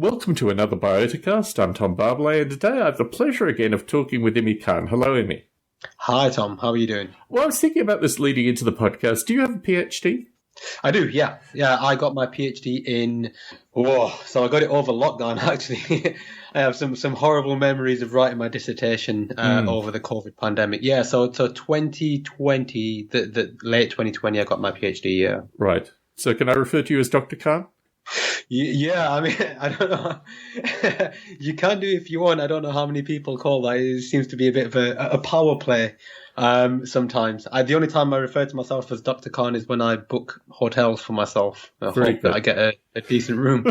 Welcome to another Bioticast. I'm Tom Barbley, and today I have the pleasure again of talking with Imy Khan. Hello, Imy. Hi, Tom. How are you doing? Well, I was thinking about this leading into the podcast. Do you have a PhD? I do, yeah. Yeah, I got my PhD in... so I got it over lockdown, actually. I have some horrible memories of writing my dissertation over the COVID pandemic. Yeah, so 2020, the late 2020, I got my PhD, yeah. Right. So can I refer to you as Dr. Khan? Yeah, I mean, I don't know. You can do if you want. I don't know how many people call that. It seems to be a bit of a power play sometimes. The only time I refer to myself as Dr. Khan is when I book hotels for myself. I hope that I get a decent room.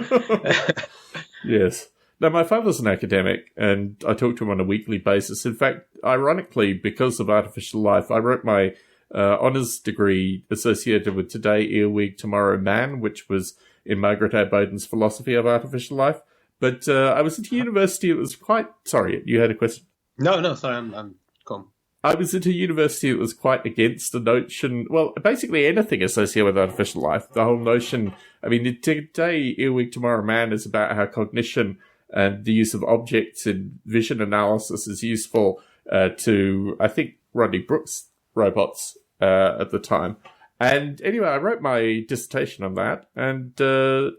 Yes. Now, my father's an academic, and I talk to him on a weekly basis. In fact, ironically, because of artificial life, I wrote my honours degree associated with Today, Earwig, Tomorrow, Man, which was in Margaret A. Boden's philosophy of artificial life. But I was at a university that was quite... Sorry, you had a question? No, sorry, I'm calm. I was at a university that was quite against the notion... Well, basically anything associated with artificial life. The whole notion... I mean, Today, Earwig, Tomorrow, Man is about how cognition and the use of objects in vision analysis is useful to, I think, Rodney Brooks' robots at the time. And anyway, I wrote my dissertation on that, and the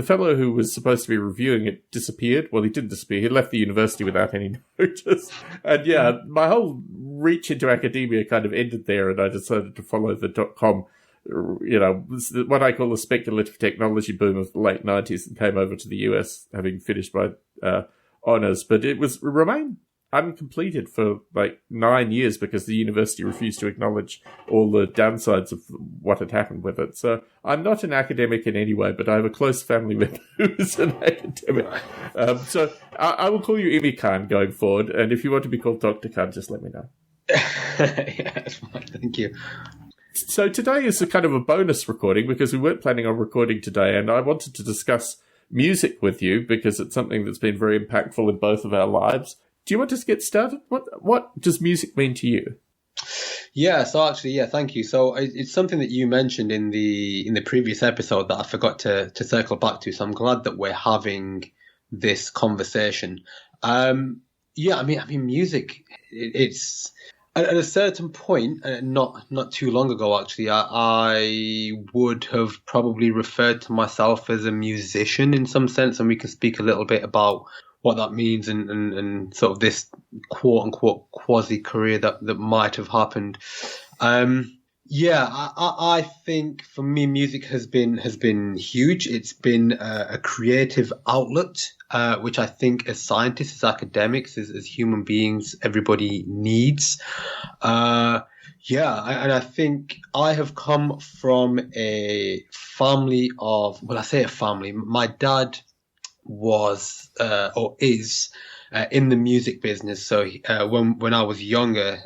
fellow who was supposed to be reviewing it disappeared. Well, he didn't disappear. He left the university without any notice. And yeah, my whole reach into academia kind of ended there, and I decided to follow the .com, what I call the speculative technology boom of the late 90s, and came over to the US having finished my honours. But it remained uncompleted for like 9 years because the university refused to acknowledge all the downsides of what had happened with it. So I'm not an academic in any way, but I have a close family member who is an academic. So I will call you Imy Khan going forward, and if you want to be called Dr. Khan, just let me know. Yeah, that's fine. Thank you. So today is a kind of a bonus recording because we weren't planning on recording today, and I wanted to discuss music with you because it's something that's been very impactful in both of our lives. Do you want us to get started? What does music mean to you? Yeah, so actually, yeah, thank you. So it's something that you mentioned in the previous episode that I forgot to circle back to. So I'm glad that we're having this conversation. I mean, music. It's at a certain point, not too long ago, actually, I would have probably referred to myself as a musician in some sense, and we can speak a little bit about what that means and sort of this quote unquote quasi career that might have happened. I think for me, music has been huge. It's been a creative outlet, which I think as scientists, as academics, as human beings, everybody needs. And I think I have come from a family of, well, I say a family. My dad was or is in the music business. So when I was younger,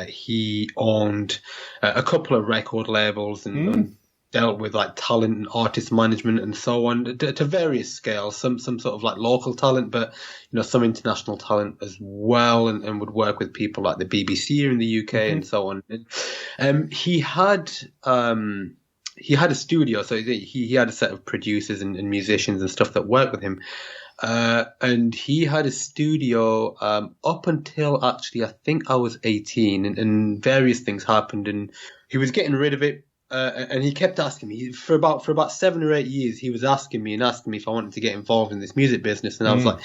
he owned a couple of record labels and dealt with like talent and artist management and so on to various scales. Some sort of like local talent, but some international talent as well, and would work with people like the BBC here in the UK and so on. He had a studio, so he had a set of producers and musicians and stuff that worked with him. And he had a studio up until actually I think I was 18, and various things happened, and he was getting rid of it. And he kept asking me for about 7 or 8 years. He was asking me if I wanted to get involved in this music business, and I was like,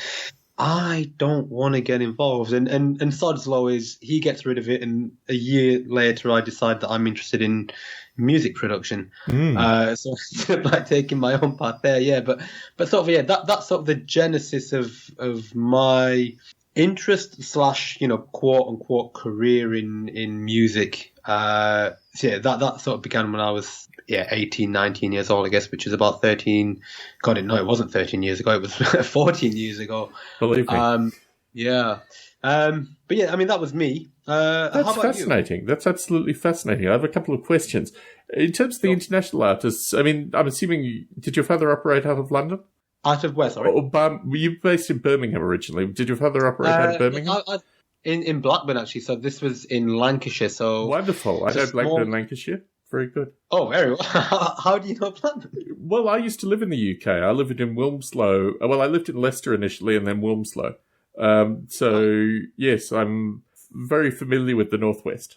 I don't want to get involved. And sod's law is he gets rid of it, and a year later I decide that I'm interested in music production. So like taking my own path there, yeah. But sort of that's sort of the genesis of my interest / quote unquote career in music. That sort of began when I was 18, 19 years old, I guess, which is about 13. God, no, it wasn't 13 years ago. It was 14 years ago. Believe me. But yeah, I mean, that was me. That's fascinating. You? That's absolutely fascinating. I have a couple of questions. In terms of the international artists, I mean, I'm assuming, did your father operate out of London? Out of where, sorry? Were you based in Birmingham originally? Did your father operate out of Birmingham? In Blackburn, actually. So this was in Lancashire. So wonderful. I know Blackburn, Lancashire. very good. Oh, very well. How do you know Platinum? Well, I used to live in the UK. I lived in Wilmslow. Well, I lived in Leicester initially and then Wilmslow. Yes, I'm very familiar with the Northwest.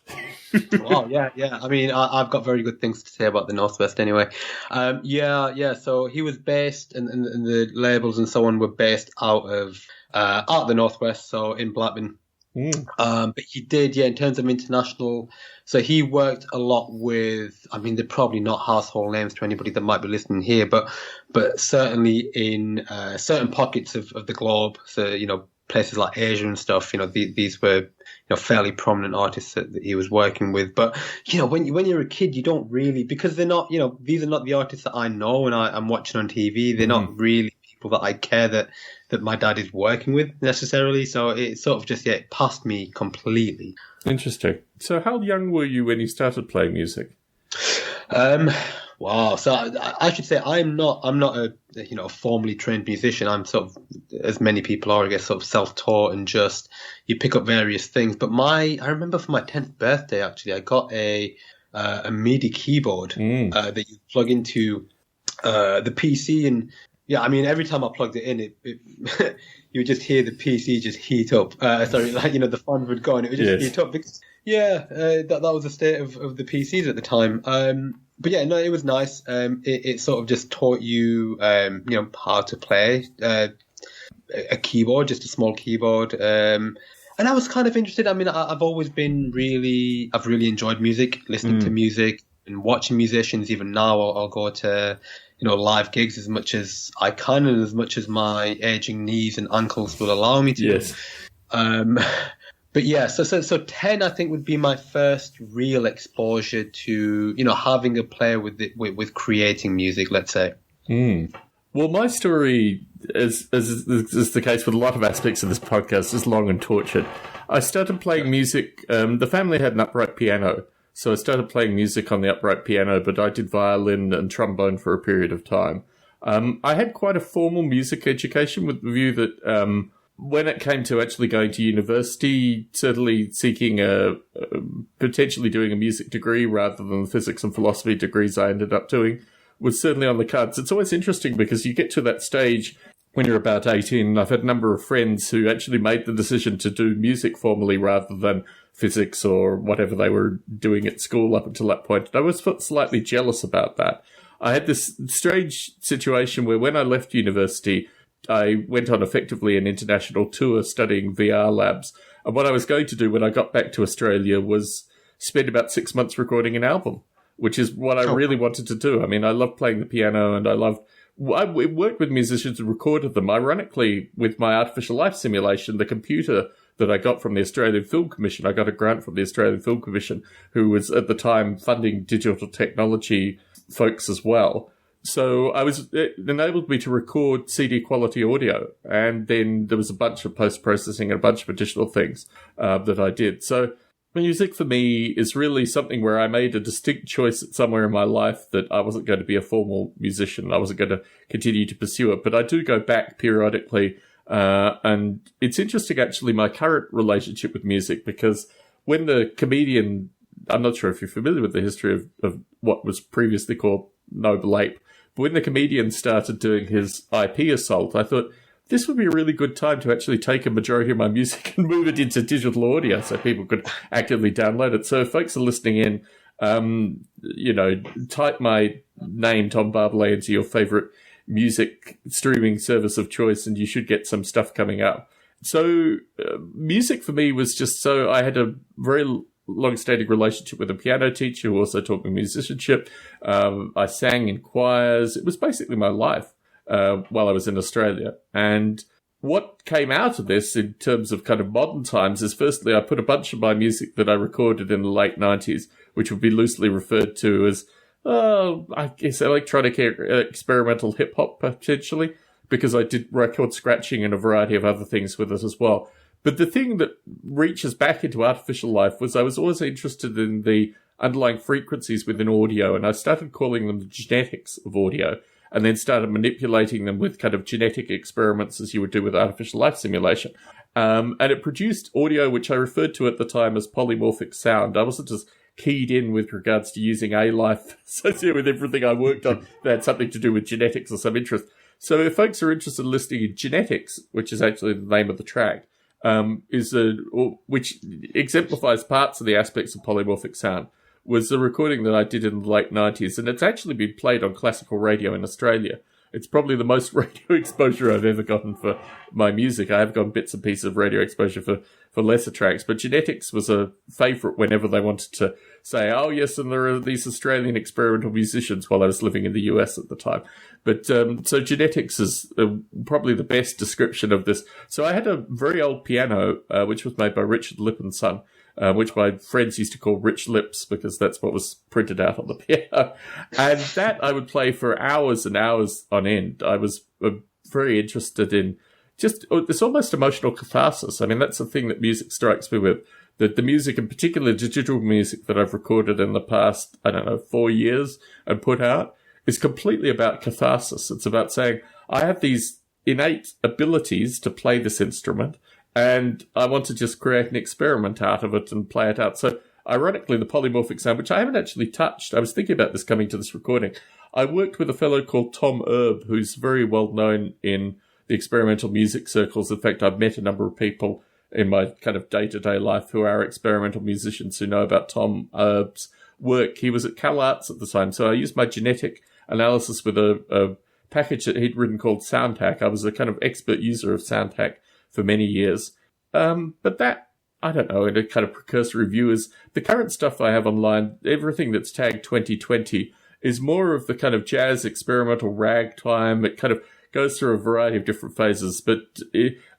Wow, yeah. I mean, I've got very good things to say about the Northwest anyway. So he was based, and the labels and so on were based out of the Northwest, so in Blackburn. But he did, in terms of international, so he worked a lot with, I mean, they're probably not household names to anybody that might be listening here, but certainly in certain pockets of the globe, so, places like Asia and stuff, these were, fairly prominent artists that he was working with. But, when you're a kid, you don't really, because they're not, these are not the artists that I know and I'm watching on TV. They're not really people that I care that my dad is working with necessarily. So it sort of just, it passed me completely. Interesting. So how young were you when you started playing music? Wow. So I should say I'm not a formally trained musician. I'm sort of, as many people are, I guess, sort of self-taught and just you pick up various things. But I remember for my 10th birthday, actually, I got a MIDI keyboard that you plug into the PC, and yeah, I mean, every time I plugged it in, it you would just hear the PC just heat up. The fan would go and it would just heat up because that was the state of the PCs at the time. But yeah, no, it was nice. It sort of just taught you, how to play a keyboard, just a small keyboard. And I was kind of interested. I mean, I've really enjoyed music, listening to music and watching musicians. Even now, I'll go to, live gigs as much as I can and as much as my aging knees and ankles will allow me to. Yes. But yeah, so 10 I think would be my first real exposure to, having a play with creating music, let's say. Well, my story, as is the case with a lot of aspects of this podcast, is long and tortured. I started playing music. The family had an upright piano, so I started playing music on the upright piano, but I did violin and trombone for a period of time. I had quite a formal music education with the view that when it came to actually going to university, certainly seeking potentially doing a music degree rather than the physics and philosophy degrees I ended up doing, was certainly on the cards. It's always interesting because you get to that stage when you're about 18. I've had a number of friends who actually made the decision to do music formally rather than physics or whatever they were doing at school up until that point. And I was slightly jealous about that. I had this strange situation where when I left university, I went on effectively an international tour studying VR labs. And what I was going to do when I got back to Australia was spend about 6 months recording an album, which is what I really wanted to do. I mean, I love playing the piano and I worked with musicians and recorded them. Ironically, with my artificial life simulation, the computer that I got from the Australian Film Commission, I got a grant from the Australian Film Commission, who was at the time funding digital technology folks as well. So it enabled me to record CD quality audio, and then there was a bunch of post-processing and a bunch of additional things that I did. So music for me is really something where I made a distinct choice at somewhere in my life that I wasn't going to be a formal musician. I wasn't going to continue to pursue it, but I do go back periodically. And it's interesting, actually, my current relationship with music, because when the comedian, I'm not sure if you're familiar with the history of what was previously called Noble Ape, but when the comedian started doing his IP assault, I thought this would be a really good time to actually take a majority of my music and move it into digital audio so people could actively download it. So if folks are listening in, type my name, Tom Barbalet, into your favorite music streaming service of choice, and you should get some stuff coming up. So music for me was just so I had a very long-standing relationship with a piano teacher who also taught me musicianship. I sang in choirs. It was basically my life while I was in Australia. And what came out of this in terms of kind of modern times is, firstly, I put a bunch of my music that I recorded in the late 90s, which would be loosely referred to as, I guess, electronic experimental hip-hop, potentially, because I did record scratching and a variety of other things with it as well. But the thing that reaches back into artificial life was I was always interested in the underlying frequencies within audio, and I started calling them the genetics of audio, and then started manipulating them with kind of genetic experiments as you would do with artificial life simulation. And it produced audio which I referred to at the time as polymorphic sound. I wasn't as keyed in with regards to using A-Life associated with everything I worked on that had something to do with genetics or some interest. So if folks are interested in listening in Genetics, which is actually the name of the track, which exemplifies parts of the aspects of polymorphic sound, was a recording that I did in the late 90s, and it's actually been played on classical radio in Australia. It's probably the most radio exposure I've ever gotten for my music. I have gotten bits and pieces of radio exposure for lesser tracks, but Genetics was a favourite whenever they wanted to say, oh yes, and there are these Australian experimental musicians, while I was living in the US at the time. But so Genetics is probably the best description of this. So I had a very old piano, which was made by Richard Lip and Son, which my friends used to call Rich Lips because that's what was printed out on the piano. And that I would play for hours and hours on end. I was very interested in just this almost emotional catharsis. I mean, that's the thing that music strikes me with. That the music, in particular digital music that I've recorded in the past, 4 years and put out, is completely about catharsis. It's about saying, I have these innate abilities to play this instrument, and I want to just create an experiment out of it and play it out. So, ironically, the polymorphic sound, which I haven't actually touched, I was thinking about this coming to this recording. I worked with a fellow called Tom Erb, who's very well known in the experimental music circles. In fact, I've met a number of people in my kind of day-to-day life who are experimental musicians who know about Tom Erb's work. He was at CalArts at the time, so I used my genetic analysis with a package that he'd written called SoundHack. I was a kind of expert user of SoundHack for many years. But that, I don't know, in a kind of precursory view, is the current stuff I have online, everything that's tagged 2020, is more of the kind of jazz experimental ragtime. It kind of goes through a variety of different phases. But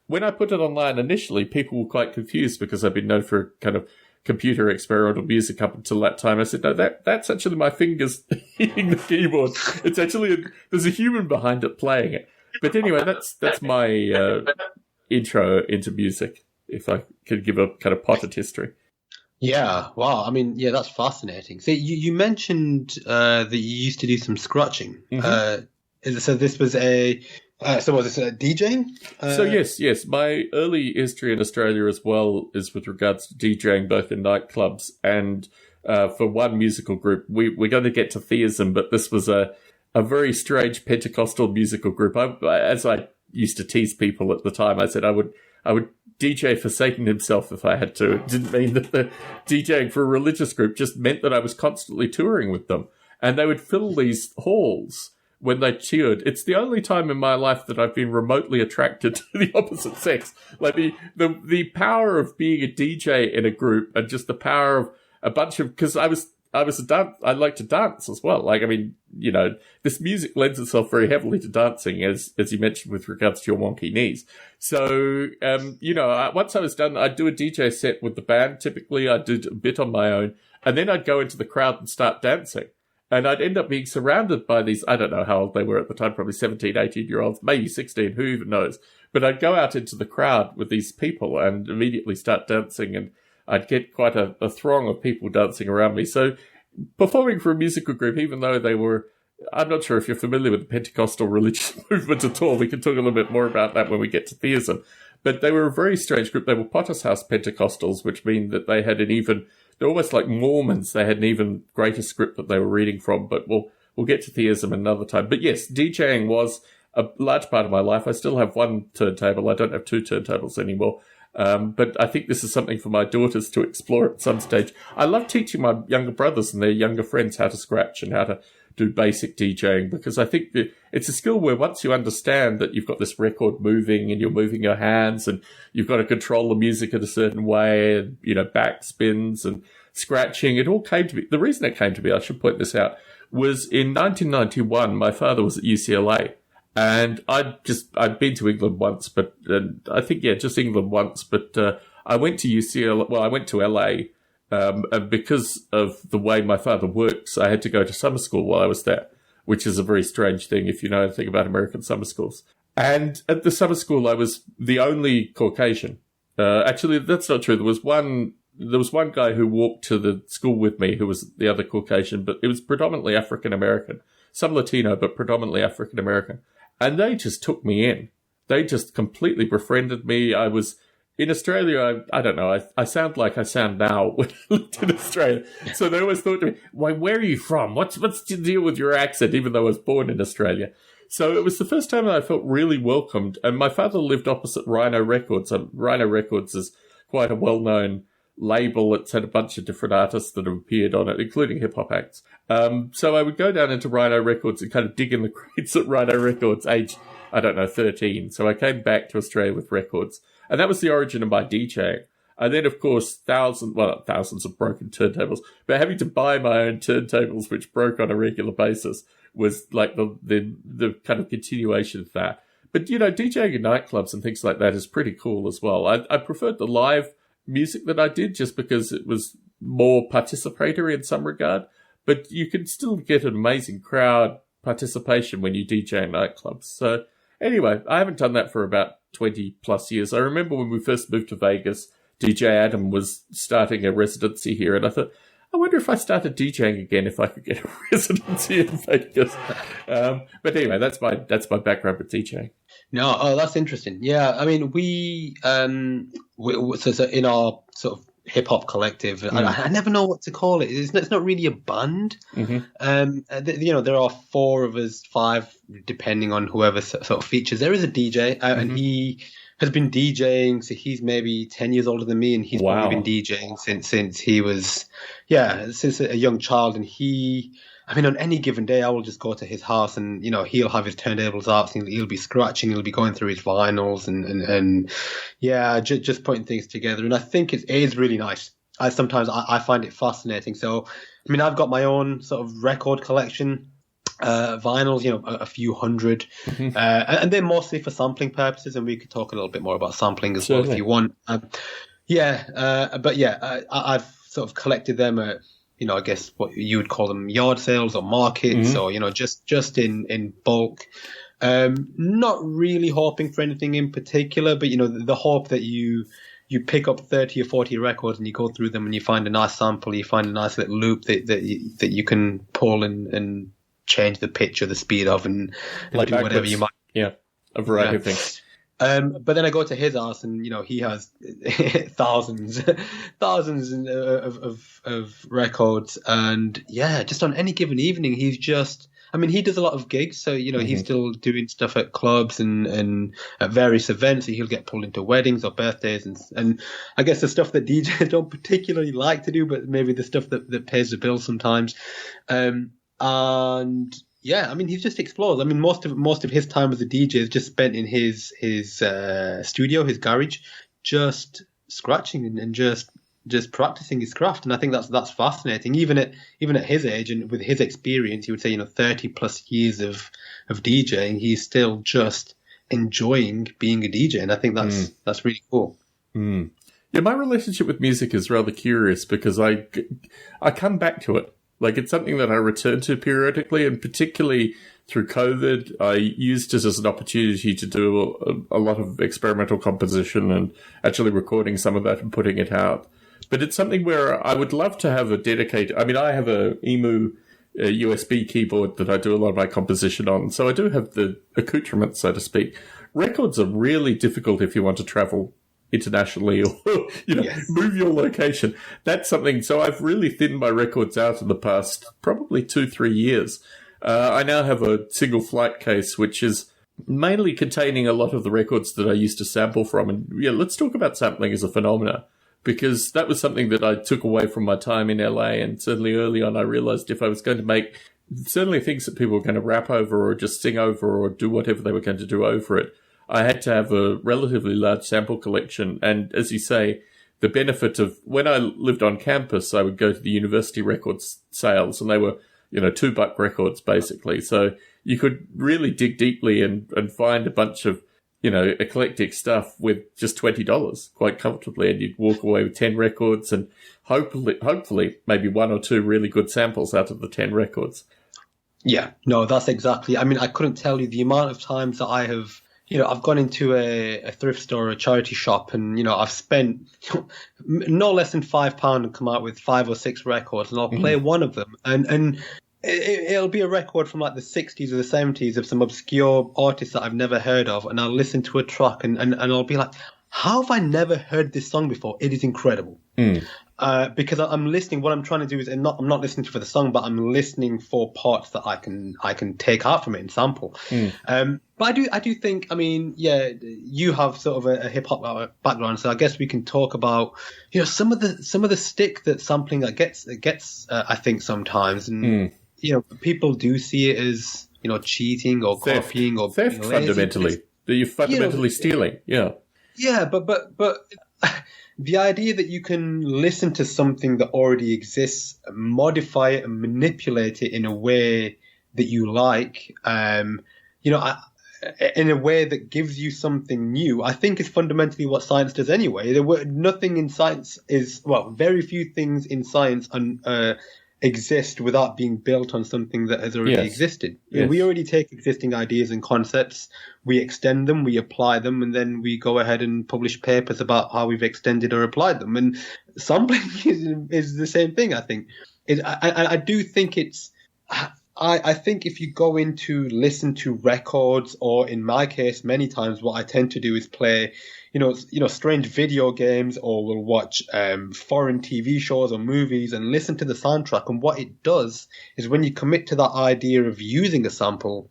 when I put it online initially, people were quite confused because I've been known for kind of computer experimental music up until that time. I said, no, that's actually my fingers hitting the keyboard. It's actually, there's a human behind it playing it. But anyway, that's my intro into music, if I could give a kind of potted history. Yeah, wow. I mean, yeah, that's fascinating. So you mentioned that you used to do some scratching. Mm-hmm. So this was was this DJing? So yes. My early history in Australia as well is with regards to DJing, both in nightclubs and for one musical group. We're going to get to theism, but this was a very strange Pentecostal musical group. As I used to tease people at the time, I said I would DJ for Satan himself if I had to. It didn't mean that the DJing for a religious group, just meant that I was constantly touring with them. And they would fill these halls when they cheered. It's the only time in my life that I've been remotely attracted to the opposite sex. Like the power of being a DJ in a group, and just the power of a bunch of, because I like to dance as well. Like, I mean, this music lends itself very heavily to dancing, as you mentioned, with regards to your wonky knees. So, once I was done, I'd do a DJ set with the band. Typically, I'd do a bit on my own, and then I'd go into the crowd and start dancing. And I'd end up being surrounded by these, I don't know how old they were at the time, probably 17, 18-year-olds, maybe 16, who even knows. But I'd go out into the crowd with these people and immediately start dancing, and I'd get quite a throng of people dancing around me. So performing for a musical group, even though they were, I'm not sure if you're familiar with the Pentecostal religious movement at all. We can talk a little bit more about that when we get to theism. But they were a very strange group. They were Potter's House Pentecostals, which mean that they had they're almost like Mormons. They had an even greater script that they were reading from, but we'll get to theism another time. But yes, DJing was a large part of my life. I still have one turntable. I don't have two turntables anymore. But I think this is something for my daughters to explore at some stage. I love teaching my younger brothers and their younger friends how to scratch and how to do basic DJing, because I think that it's a skill where once you understand that you've got this record moving and you're moving your hands and you've got to control the music in a certain way, and, back spins and scratching, it all came to me. The reason it came to me, I should point this out, was in 1991, my father was at UCLA. And I'd been to England once, but I think, just England once. But I went to UCLA. Well, I went to LA, and because of the way my father works, I had to go to summer school while I was there, which is a very strange thing if you know anything about American summer schools. And at the summer school, I was the only Caucasian. Actually, that's not true. There was one guy who walked to the school with me who was the other Caucasian, but it was predominantly African American, some Latino, but predominantly African American. And they just took me in. They just completely befriended me. I was in Australia, I don't know, I sound like I sound now when I lived in Australia. So they always thought to me, why, where are you from? What's the deal with your accent, even though I was born in Australia? So it was the first time that I felt really welcomed. And my father lived opposite Rhino Records. Rhino Records is quite a well-known label. It's had a bunch of different artists that have appeared on it, including hip-hop acts. So I would go down into Rhino Records and kind of dig in the crates at Rhino Records, age, 13. So I came back to Australia with records. And that was the origin of my DJing. And then, of course, thousands of broken turntables. But having to buy my own turntables, which broke on a regular basis, was like the kind of continuation of that. But, DJing in nightclubs and things like that is pretty cool as well. I preferred the live music that I did just because it was more participatory in some regard. But you can still get an amazing crowd participation when you DJ in nightclubs. So anyway, I haven't done that for about 20 plus years. I remember when we first moved to Vegas, DJ Adam was starting a residency here, and I thought, I wonder if I started DJing again, if I could get a residency in Vegas. But anyway, that's my background with DJing. No, that's interesting. Yeah, I mean, we so in our sort of hip hop collective, I never know what to call it. It's not really a band. Mm-hmm. There are 4 of us, 5, depending on whoever sort of features. There is a DJ, and he has been DJing, so he's maybe 10 years older than me, and he's probably been DJing since he was, since a young child. And on any given day, I will just go to his house, and he'll have his turntables out, and he'll be scratching, he'll be going through his vinyls, and just putting things together. And I think it is really nice. I find it fascinating. So, I've got my own sort of record collection. Vinyls, a few hundred, and they're mostly for sampling purposes, and we could talk a little bit more about sampling as well if you want. I've sort of collected them at, I guess what you would call them yard sales or markets, or just in bulk. Not really hoping for anything in particular, but the hope that you pick up 30 or 40 records and you go through them and you find a nice sample, you find a nice little loop that you can pull and change the pitch or the speed of and do whatever you might. Yeah, a variety of things. But then I go to his house and, he has thousands of records. And just on any given evening, he's just, he does a lot of gigs. So, he's still doing stuff at clubs and at various events. So he'll get pulled into weddings or birthdays. And I guess the stuff that DJs don't particularly like to do, but maybe the stuff that pays the bills sometimes. He just explores. Most of his time as a DJ is just spent in his studio, his garage, just scratching and just practicing his craft. And I think that's fascinating. Even at his age and with his experience, he would say 30 plus years of DJing, he's still just enjoying being a DJ. And I think that's really cool. Mm. Yeah, my relationship with music is rather curious because I come back to it. Like, it's something that I return to periodically, and particularly through COVID, I used it as an opportunity to do a lot of experimental composition and actually recording some of that and putting it out. But it's something where I would love to have a dedicated... I have a Imy USB keyboard that I do a lot of my composition on, so I do have the accoutrement, so to speak. Records are really difficult if you want to travel internationally or move your location. That's something. So I've really thinned my records out in the past probably 2-3 years. I now have a single flight case which is mainly containing a lot of the records that I used to sample from. And let's talk about sampling as a phenomena, because that was something that I took away from my time in LA. And certainly early on I realized if I was going to make certainly things that people were going to rap over or just sing over or do whatever they were going to do over it, I had to have a relatively large sample collection. And as you say, the benefit of when I lived on campus, I would go to the university records sales, and they were, $2 records basically. So you could really dig deeply and find a bunch of, eclectic stuff with just $20 quite comfortably. And you'd walk away with 10 records and hopefully maybe 1 or 2 really good samples out of the 10 records. Yeah, no, that's exactly. I couldn't tell you the amount of times that I have, I've gone into a thrift store or a charity shop and, I've spent no less than £5 and come out with 5 or 6 records, and I'll play one of them. And it'll be a record from like the 60s or the 70s of some obscure artist that I've never heard of. And I'll listen to a track and I'll be like, how have I never heard this song before? It is incredible. Because I'm listening. What I'm trying to do is I'm not listening for the song, but I'm listening for parts that I can take out from it and sample. But I do think, I mean, yeah, you have sort of a hip hop background, so I guess we can talk about, you know, some of the stick that sampling gets I think sometimes, and you know, people do see it as, you know, cheating or copying or theft fundamentally. That you're fundamentally stealing. Yeah. Yeah, but the idea that you can listen to something that already exists, modify it and manipulate it in a way that you like, you know, in a way that gives you something new, I think is fundamentally what science does anyway. Nothing in science very few things in science exist without being built on something that has already existed. You know, we already take existing ideas and concepts, we extend them, we apply them, and then we go ahead and publish papers about how we've extended or applied them. And sampling is the same thing, I think. I do think it's... I think if you go in to listen to records, or in my case, many times what I tend to do is play, you know, strange video games, or we'll watch foreign TV shows or movies and listen to the soundtrack. And what it does is when you commit to that idea of using a sample,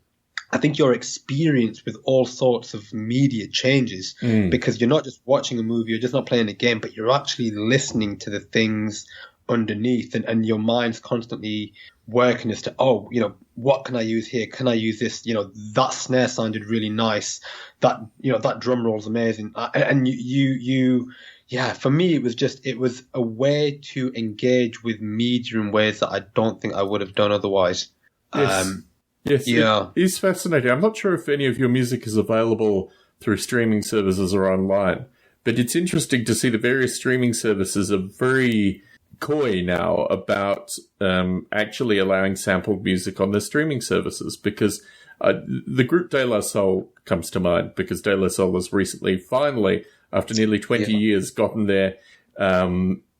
I think your experience with all sorts of media changes, because you're not just watching a movie, you're just not playing a game, but you're actually listening to the things underneath, and your mind's constantly working as to, oh, you know, what can I use here? Can I use this? You know, that snare sounded really nice. That, you know, that drum roll's amazing. And yeah, for me, it was a way to engage with media in ways that I don't think I would have done otherwise. Yes, yeah. It is fascinating. I'm not sure if any of your music is available through streaming services or online, but it's interesting to see the various streaming services are very coy now about actually allowing sampled music on their streaming services, because the group De La Soul comes to mind, because De La Soul has recently, finally, after nearly 20 years, gotten their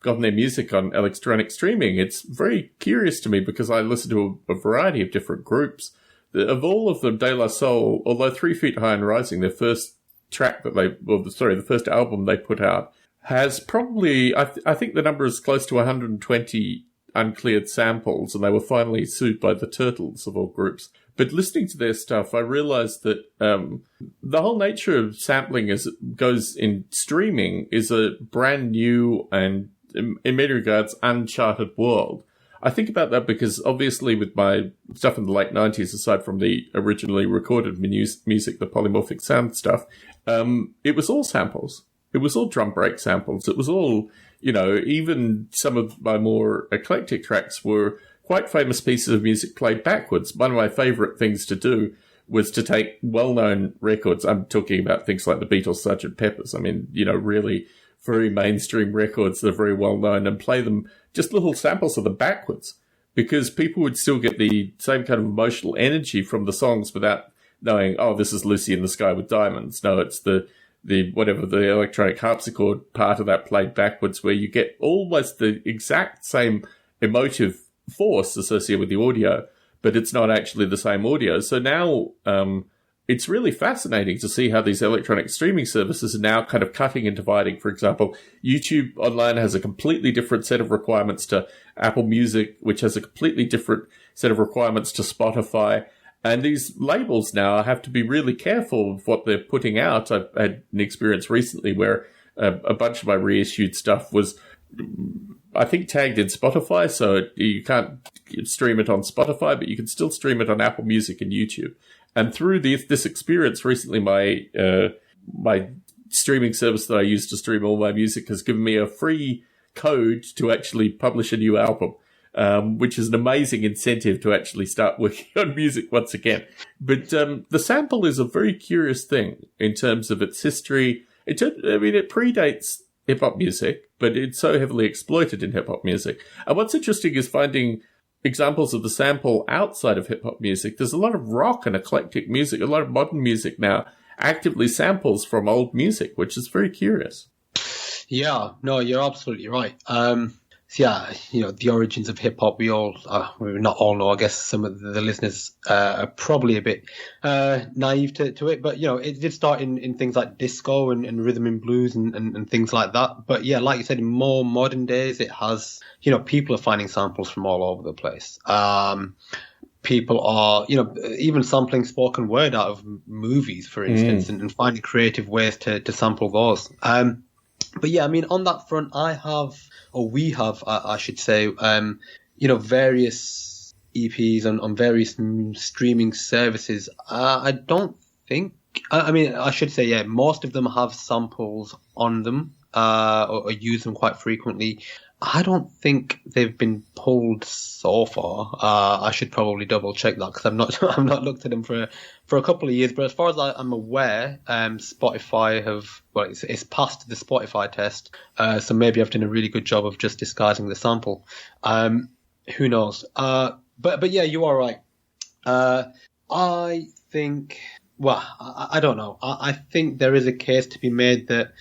music on electronic streaming. It's very curious to me, because I listen to a variety of different groups. Of all of them, De La Soul, although 3 Feet High and Rising, their first track the first album they put out, has probably, I think the number is close to 120 uncleared samples, and they were finally sued by the Turtles of all groups. But listening to their stuff, I realized that the whole nature of sampling as it goes in streaming is a brand new and, in many regards, uncharted world. I think about that because, obviously, with my stuff in the late 90s, aside from the originally recorded music, the polymorphic sound stuff, it was all samples. It was all drum break samples. It was all, you know, even some of my more eclectic tracks were quite famous pieces of music played backwards. One of my favorite things to do was to take well-known records. I'm talking about things like the Beatles' Sgt. Pepper's. I mean, you know, really very mainstream records that are very well-known, and play them, just little samples of them backwards, because people would still get the same kind of emotional energy from the songs without knowing, oh, this is Lucy in the Sky with Diamonds. No, it's the whatever the electronic harpsichord part of that played backwards, where you get almost the exact same emotive force associated with the audio, but it's not actually the same audio. So now it's really fascinating to see how these electronic streaming services are now kind of cutting and dividing. For example, YouTube Online has a completely different set of requirements to Apple Music, which has a completely different set of requirements to Spotify. And these labels now have to be really careful of what they're putting out. I've had an experience recently where a bunch of my reissued stuff was, I think, tagged in Spotify, so you can't stream it on Spotify, but you can still stream it on Apple Music and YouTube. And through this experience recently, my streaming service that I use to stream all my music has given me a free code to actually publish a new album. Which is an amazing incentive to actually start working on music once again. But the sample is a very curious thing in terms of its history. It predates hip-hop music, but it's so heavily exploited in hip-hop music. And what's interesting is finding examples of the sample outside of hip-hop music. There's a lot of rock and eclectic music, a lot of modern music now actively samples from old music, which is very curious. Yeah, no, you're absolutely right. So yeah, the origins of hip hop, we not all know. I guess some of the listeners are probably a bit naive to it, but it did start in things like disco and rhythm and blues and things like that. But yeah, like you said, in more modern days, it has, people are finding samples from all over the place. People are, even sampling spoken word out of movies, for instance, and finding creative ways to sample those. But yeah, I mean, on that front, we have, I should say, various EPs on various streaming services. I don't think, I mean, I should say, yeah, most of them have samples on them, or use them quite frequently. I don't think they've been pulled so far. I should probably double check that because I've not looked at them for a couple of years. But as far as I'm aware, Spotify it's passed the Spotify test. So maybe I've done a really good job of just disguising the sample. Who knows? But yeah, you are right. I think. Well, I don't know. I think there is a case to be made that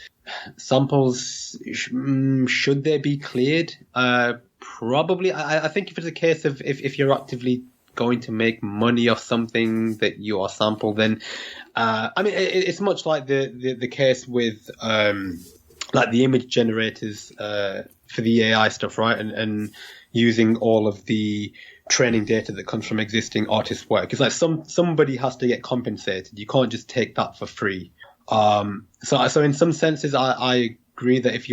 samples, should they be cleared? Probably. I think if it's a case of if you're actively going to make money off something that you are sampled, then I mean it's much like the case with like the image generators for the AI stuff, right? And using all of the training data that comes from existing artists' work. It's like somebody has to get compensated. You can't just take that for free. So in some senses, I agree that if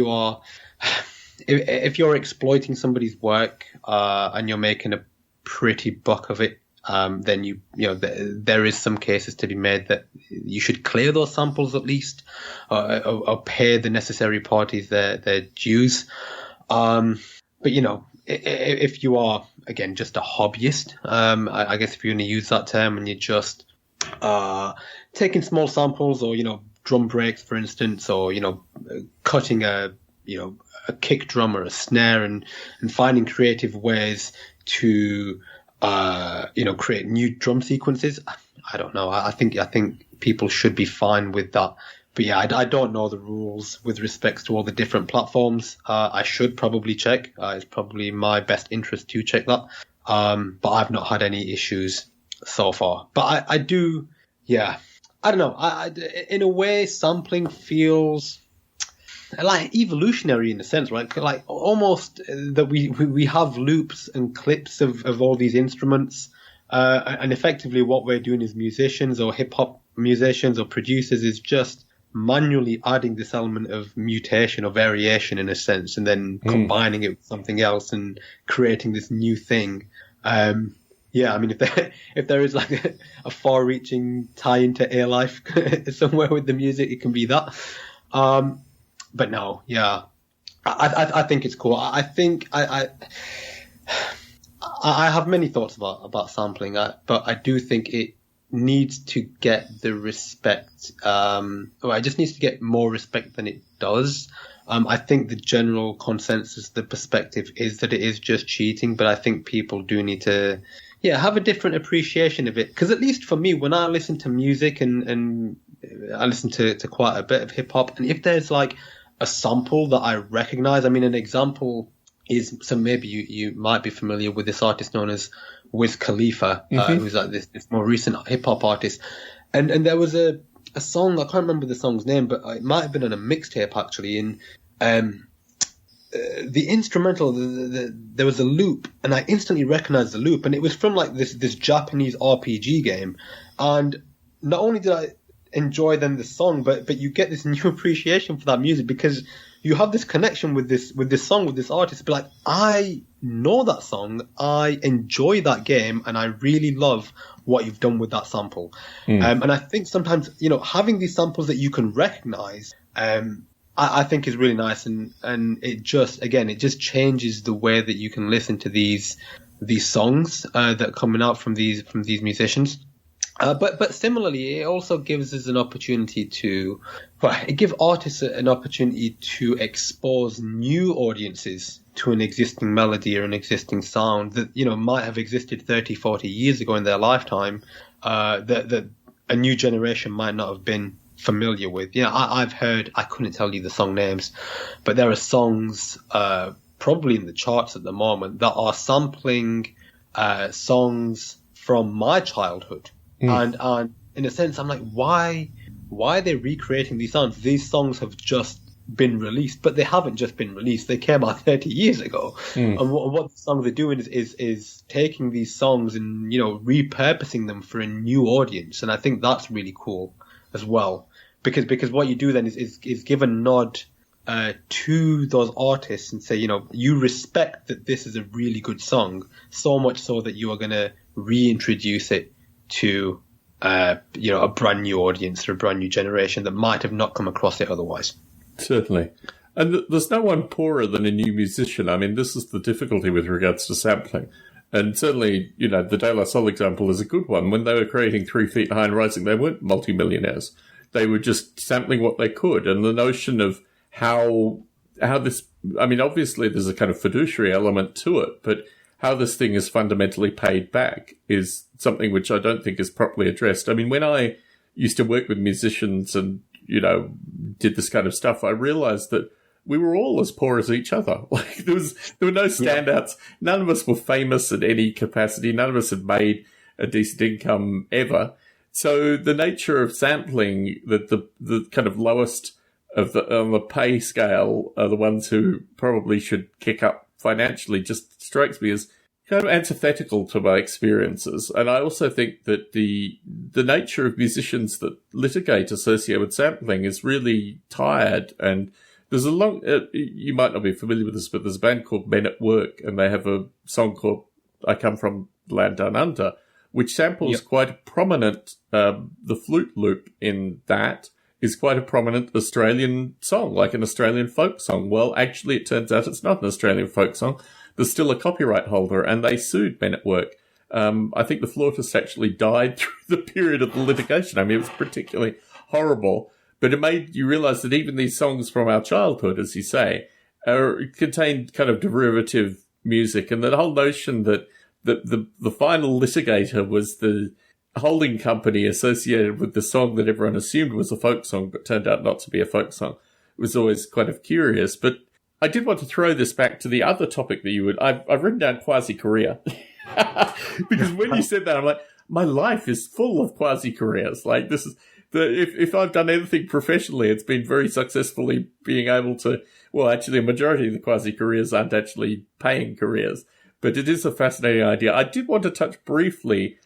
you're exploiting somebody's work and you're making a pretty buck of it, then there is some cases to be made that you should clear those samples at least, or pay the necessary parties their dues. But if you are, again, just a hobbyist, I guess if you're going to use that term and you're just taking small samples, or drum breaks, for instance, or cutting a kick drum or a snare and finding creative ways to create new drum sequences, I don't know. I think people should be fine with that. But yeah, I don't know the rules with respects to all the different platforms. I should probably check. It's probably my best interest to check that. But I've not had any issues so far. But I do, yeah. I don't know. In a way, sampling feels like evolutionary in a sense, right? Like almost that we have loops and clips of all these instruments. And effectively what we're doing as musicians or hip hop musicians or producers is just manually adding this element of mutation or variation in a sense, and then combining it with something else and creating this new thing. Yeah, I mean, if there is like a far-reaching tie into A life somewhere with the music, it can be that. But no, yeah, I think it's cool. I think I have many thoughts about sampling, but I do think it needs to get the respect. It just needs to get more respect than it does. I think the general consensus, the perspective is that it is just cheating, but I think people do need to, have a different appreciation of it. Because at least for me, when I listen to music and I listen to quite a bit of hip hop, and if there's like a sample that I recognize, I mean, an example is, so maybe you might be familiar with this artist known as Wiz Khalifa, who's like this more recent hip hop artist. And there was a song, I can't remember the song's name, but it might have been on a mixtape actually. And the instrumental, there was a loop, and I instantly recognized the loop, and it was from like this Japanese RPG game. And not only did I enjoy then the song, but you get this new appreciation for that music because you have this connection with this song, with this artist. But like, I know that song, I enjoy that game, and I really love what you've done with that sample. And I think sometimes, having these samples that you can recognize, I think is really nice, and it just changes the way that you can listen to these songs that are coming out from these musicians. But similarly, it also gives us an opportunity it gives artists an opportunity to expose new audiences to an existing melody or an existing sound that, might have existed 30, 40 years ago in their lifetime, that a new generation might not have been familiar with. I've heard, I couldn't tell you the song names, but there are songs, probably in the charts at the moment that are sampling songs from my childhood. And in a sense, I'm like, why are they recreating these songs? These songs have just been released, but they haven't just been released. They came out 30 years ago. And what the songs are doing is taking these songs and, repurposing them for a new audience. And I think that's really cool as well. Because what you do then is give a nod to those artists and say, you respect that this is a really good song, so much so that you are going to reintroduce it to a brand new audience or a brand new generation that might have not come across it otherwise. Certainly. And there's no one poorer than a new musician. I mean, this is the difficulty with regards to sampling. And certainly, the De La Soul example is a good one. When they were creating 3 Feet High and Rising, they weren't multimillionaires. They were just sampling what they could. And the notion of how this, I mean, obviously there's a kind of fiduciary element to it, but how this thing is fundamentally paid back is something which I don't think is properly addressed. I mean, when I used to work with musicians and, did this kind of stuff, I realized that we were all as poor as each other. Like there were no standouts. Yeah. None of us were famous in any capacity. None of us had made a decent income ever. So the nature of sampling, the kind of lowest on the pay scale are the ones who probably should kick up financially, just strikes me as kind of antithetical to my experiences. And I also think that the nature of musicians that litigate associated with sampling is really tired. And there's you might not be familiar with this, but there's a band called Men at Work, and they have a song called I Come From Land Down Under, which samples quite a prominent, the flute loop in that is quite a prominent Australian song, like an Australian folk song. Well, actually, it turns out it's not an Australian folk song. There's still a copyright holder, and they sued Men at Work. I think the flautist actually died through the period of the litigation. I mean, it was particularly horrible, but it made you realize that even these songs from our childhood, as you say, contained kind of derivative music, and the whole notion that the final litigator was the holding company associated with the song that everyone assumed was a folk song, but turned out not to be a folk song. It was always kind of curious, but I did want to throw this back to the other topic that I've written down quasi-career. Because when you said that, I'm like, my life is full of quasi-careers. Like this is if I've done anything professionally, it's been very successfully being able to, well, actually a majority of the quasi-careers aren't actually paying careers, but it is a fascinating idea. I did want to touch briefly.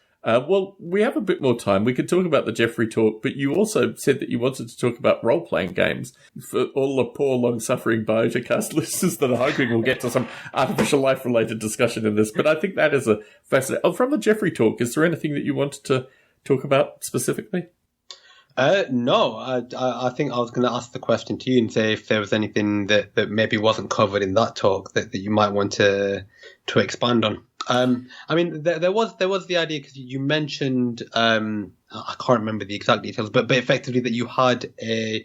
We have a bit more time. We could talk about the Jeffrey talk, but you also said that you wanted to talk about role-playing games for all the poor, long-suffering Biotacast listeners that are hoping we'll get to some artificial life-related discussion in this. But I think that is a fascinating... Oh, from the Jeffrey talk, is there anything that you wanted to talk about specifically? No, I think I was going to ask the question to you and say if there was anything that maybe wasn't covered in that talk that you might want to expand on. I mean, there was the idea because you mentioned I can't remember the exact details, but effectively that you had a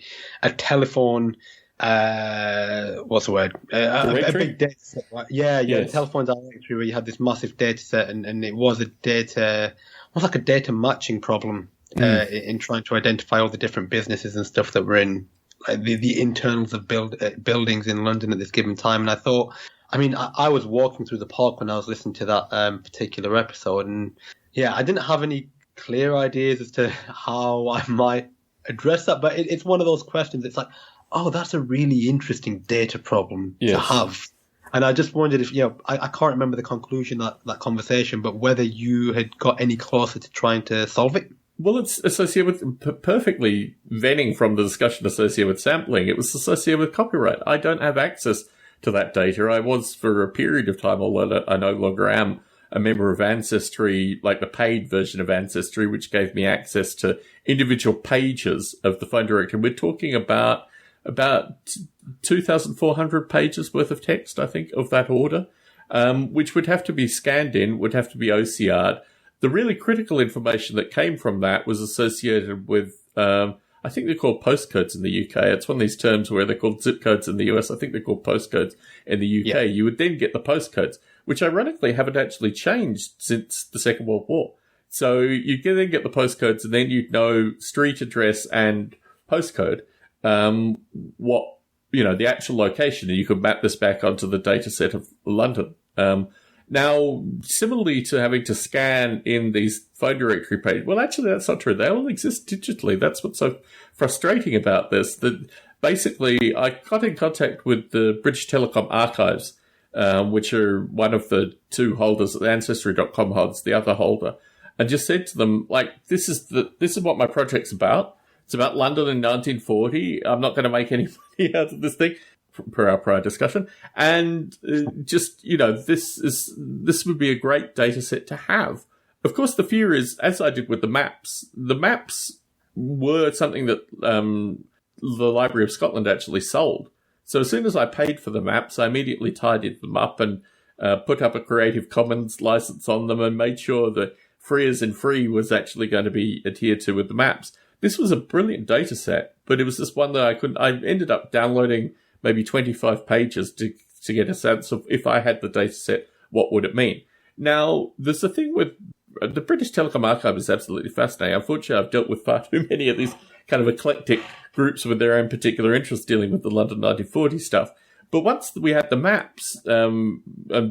telephone. What's the word? A big data set. Right? Yeah, yes. A telephone directory where you had this massive data set, and it was like a data matching problem in trying to identify all the different businesses and stuff that were in the internals of buildings in London at this given time. And I thought, I mean, I was walking through the park when I was listening to that particular episode, and yeah, I didn't have any clear ideas as to how I might address that, but it's one of those questions. It's like, oh, that's a really interesting data problem to have. And I just wondered if, I can't remember the conclusion of that conversation, but whether you had got any closer to trying to solve it. Well, it's associated with perfectly venting from the discussion associated with sampling. It was associated with copyright. I don't have access to that data. I was for a period of time, although I no longer am, a member of Ancestry, like the paid version of Ancestry, which gave me access to individual pages of the phone directory. We're talking about 2,400 pages worth of text, I think, of that order, which would have to be scanned in, would have to be OCR'd. The really critical information that came from that was associated with, I think they're called postcodes in the UK. It's one of these terms where they're called zip codes in the US. I think they're called postcodes in the UK. Yeah. You would then get the postcodes, which ironically haven't actually changed since the Second World War. So you can then get the postcodes, and then you'd know street address and postcode, what the actual location, and you could map this back onto the data set of London. Now, similarly to having to scan in these phone directory pages, well, actually, that's not true. They all exist digitally. That's what's so frustrating about this. That basically, I got in contact with the British Telecom Archives, which are one of the two holders that Ancestry.com holds, the other holder, and just said to them, like, this is what my project's about. It's about London in 1940. I'm not going to make any money out of this thing, per our prior discussion. And this would be a great data set to have. Of course, the fear is, as I did with the maps were something that the Library of Scotland actually sold. So as soon as I paid for the maps, I immediately tidied them up and put up a Creative Commons license on them and made sure that free as in free was actually going to be adhered to with the maps. This was a brilliant data set, but it was just one that I ended up downloading maybe 25 pages to get a sense of, if I had the data set, what would it mean? Now, there's a thing with the British Telecom Archive is absolutely fascinating. Unfortunately, I've dealt with far too many of these kind of eclectic groups with their own particular interests dealing with the London 1940 stuff. But once we had the maps and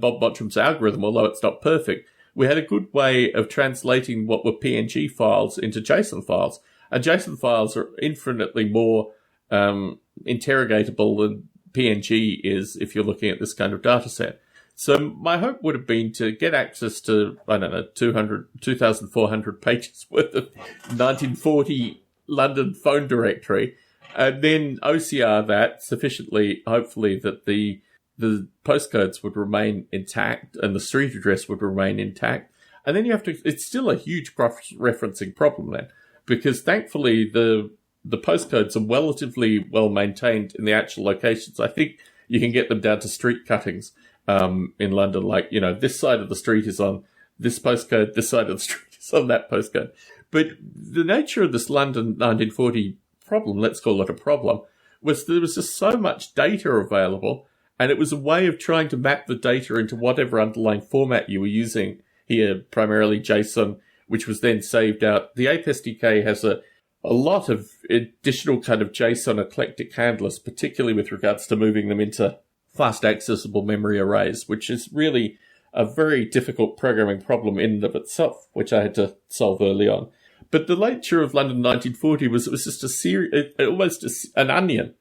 Bob Mottram's algorithm, although it's not perfect, we had a good way of translating what were PNG files into JSON files. And JSON files are infinitely more interrogatable than PNG is if you're looking at this kind of data set. So my hope would have been to get access to, 2,400 pages worth of 1940 London phone directory, and then OCR that sufficiently, hopefully, that the postcodes would remain intact and the street address would remain intact. And then it's still a huge cross-referencing problem then, because thankfully the postcodes are relatively well maintained in the actual locations. I think you can get them down to street cuttings in London, like, this side of the street is on this postcode, this side of the street is on that postcode. But the nature of this London 1940 problem, let's call it a problem, was there was just so much data available, and it was a way of trying to map the data into whatever underlying format you were using here, primarily JSON, which was then saved out. The Ape SDK has a lot of additional kind of JSON eclectic handlers, particularly with regards to moving them into fast accessible memory arrays, which is really a very difficult programming problem in and of itself, which I had to solve early on. But the nature of London 1940 was it was just almost an onion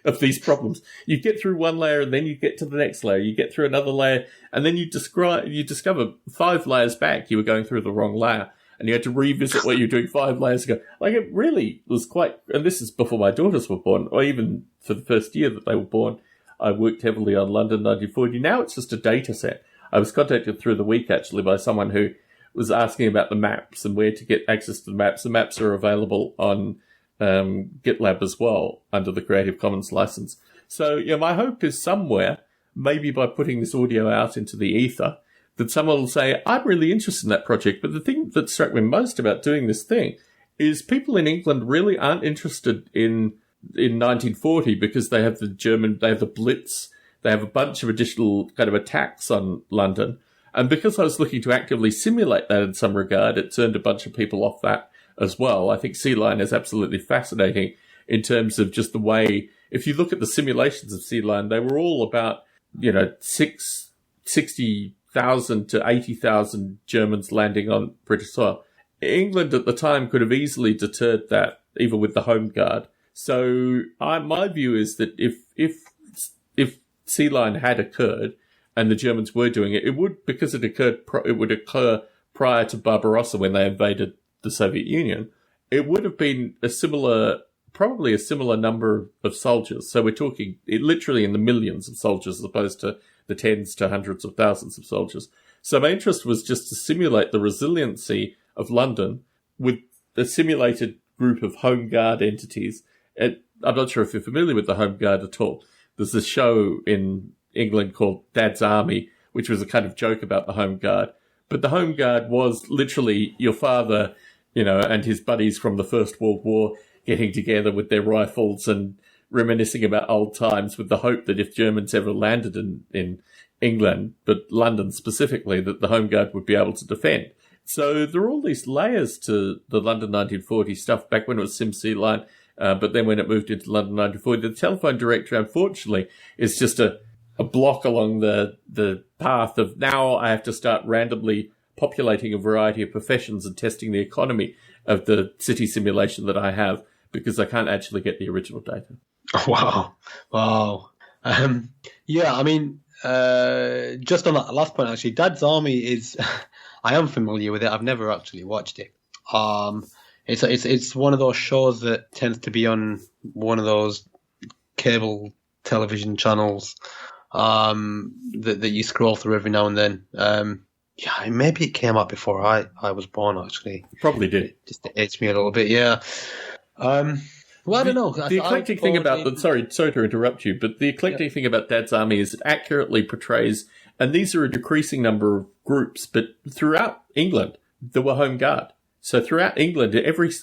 of these problems. You get through one layer and then you get to the next layer. You get through another layer and then you discover 5 layers back you were going through the wrong layer. And you had to revisit what you were doing 5 layers ago. Like, it really was quite... And this is before my daughters were born, or even for the first year that they were born, I worked heavily on London 1940. Now it's just a data set. I was contacted through the week, actually, by someone who was asking about the maps and where to get access to the maps. The maps are available on GitLab as well, under the Creative Commons license. So, my hope is somewhere, maybe by putting this audio out into the ether, that someone will say, I'm really interested in that project. But the thing that struck me most about doing this thing is people in England really aren't interested in 1940 because they have the Blitz, they have a bunch of additional kind of attacks on London. And because I was looking to actively simulate that in some regard, it turned a bunch of people off that as well. I think C-Line is absolutely fascinating in terms of just the way, if you look at the simulations of C-Line, they were all about, 60,000 to 80,000 Germans landing on British soil. England at the time could have easily deterred that, even with the Home Guard. So my view is that if C-Line had occurred and the Germans were doing it, it would occur prior to Barbarossa when they invaded the Soviet Union. It would have been probably a similar number of soldiers. So we're talking literally in the millions of soldiers as opposed to the tens to hundreds of thousands of soldiers. So my interest was just to simulate the resiliency of London with a simulated group of Home Guard entities. I'm not sure if you're familiar with the Home Guard at all. There's this show in England called Dad's Army, which was a kind of joke about the Home Guard. But the Home Guard was literally your father, and his buddies from the First World War getting together with their rifles and reminiscing about old times with the hope that if Germans ever landed in England, but London specifically, that the Home Guard would be able to defend. So there are all these layers to the London 1940 stuff back when it was SimC-Line. But then when it moved into London 1940, the telephone directory, unfortunately, is just a block along the path of now I have to start randomly populating a variety of professions and testing the economy of the city simulation that I have because I can't actually get the original data. Wow. Wow. Yeah, I mean, just on that last point, actually, Dad's Army is, I am familiar with it. I've never actually watched it. It's one of those shows that tends to be on one of those cable television channels that you scroll through every now and then. Yeah, maybe it came out before I was born, actually. Probably did. Just to age me a little bit, yeah. Well, I don't know. The eclectic thing about sorry to interrupt you, but the eclectic thing about Dad's Army is it accurately portrays, and these are a decreasing number of groups, but throughout England there were Home Guard. So throughout England,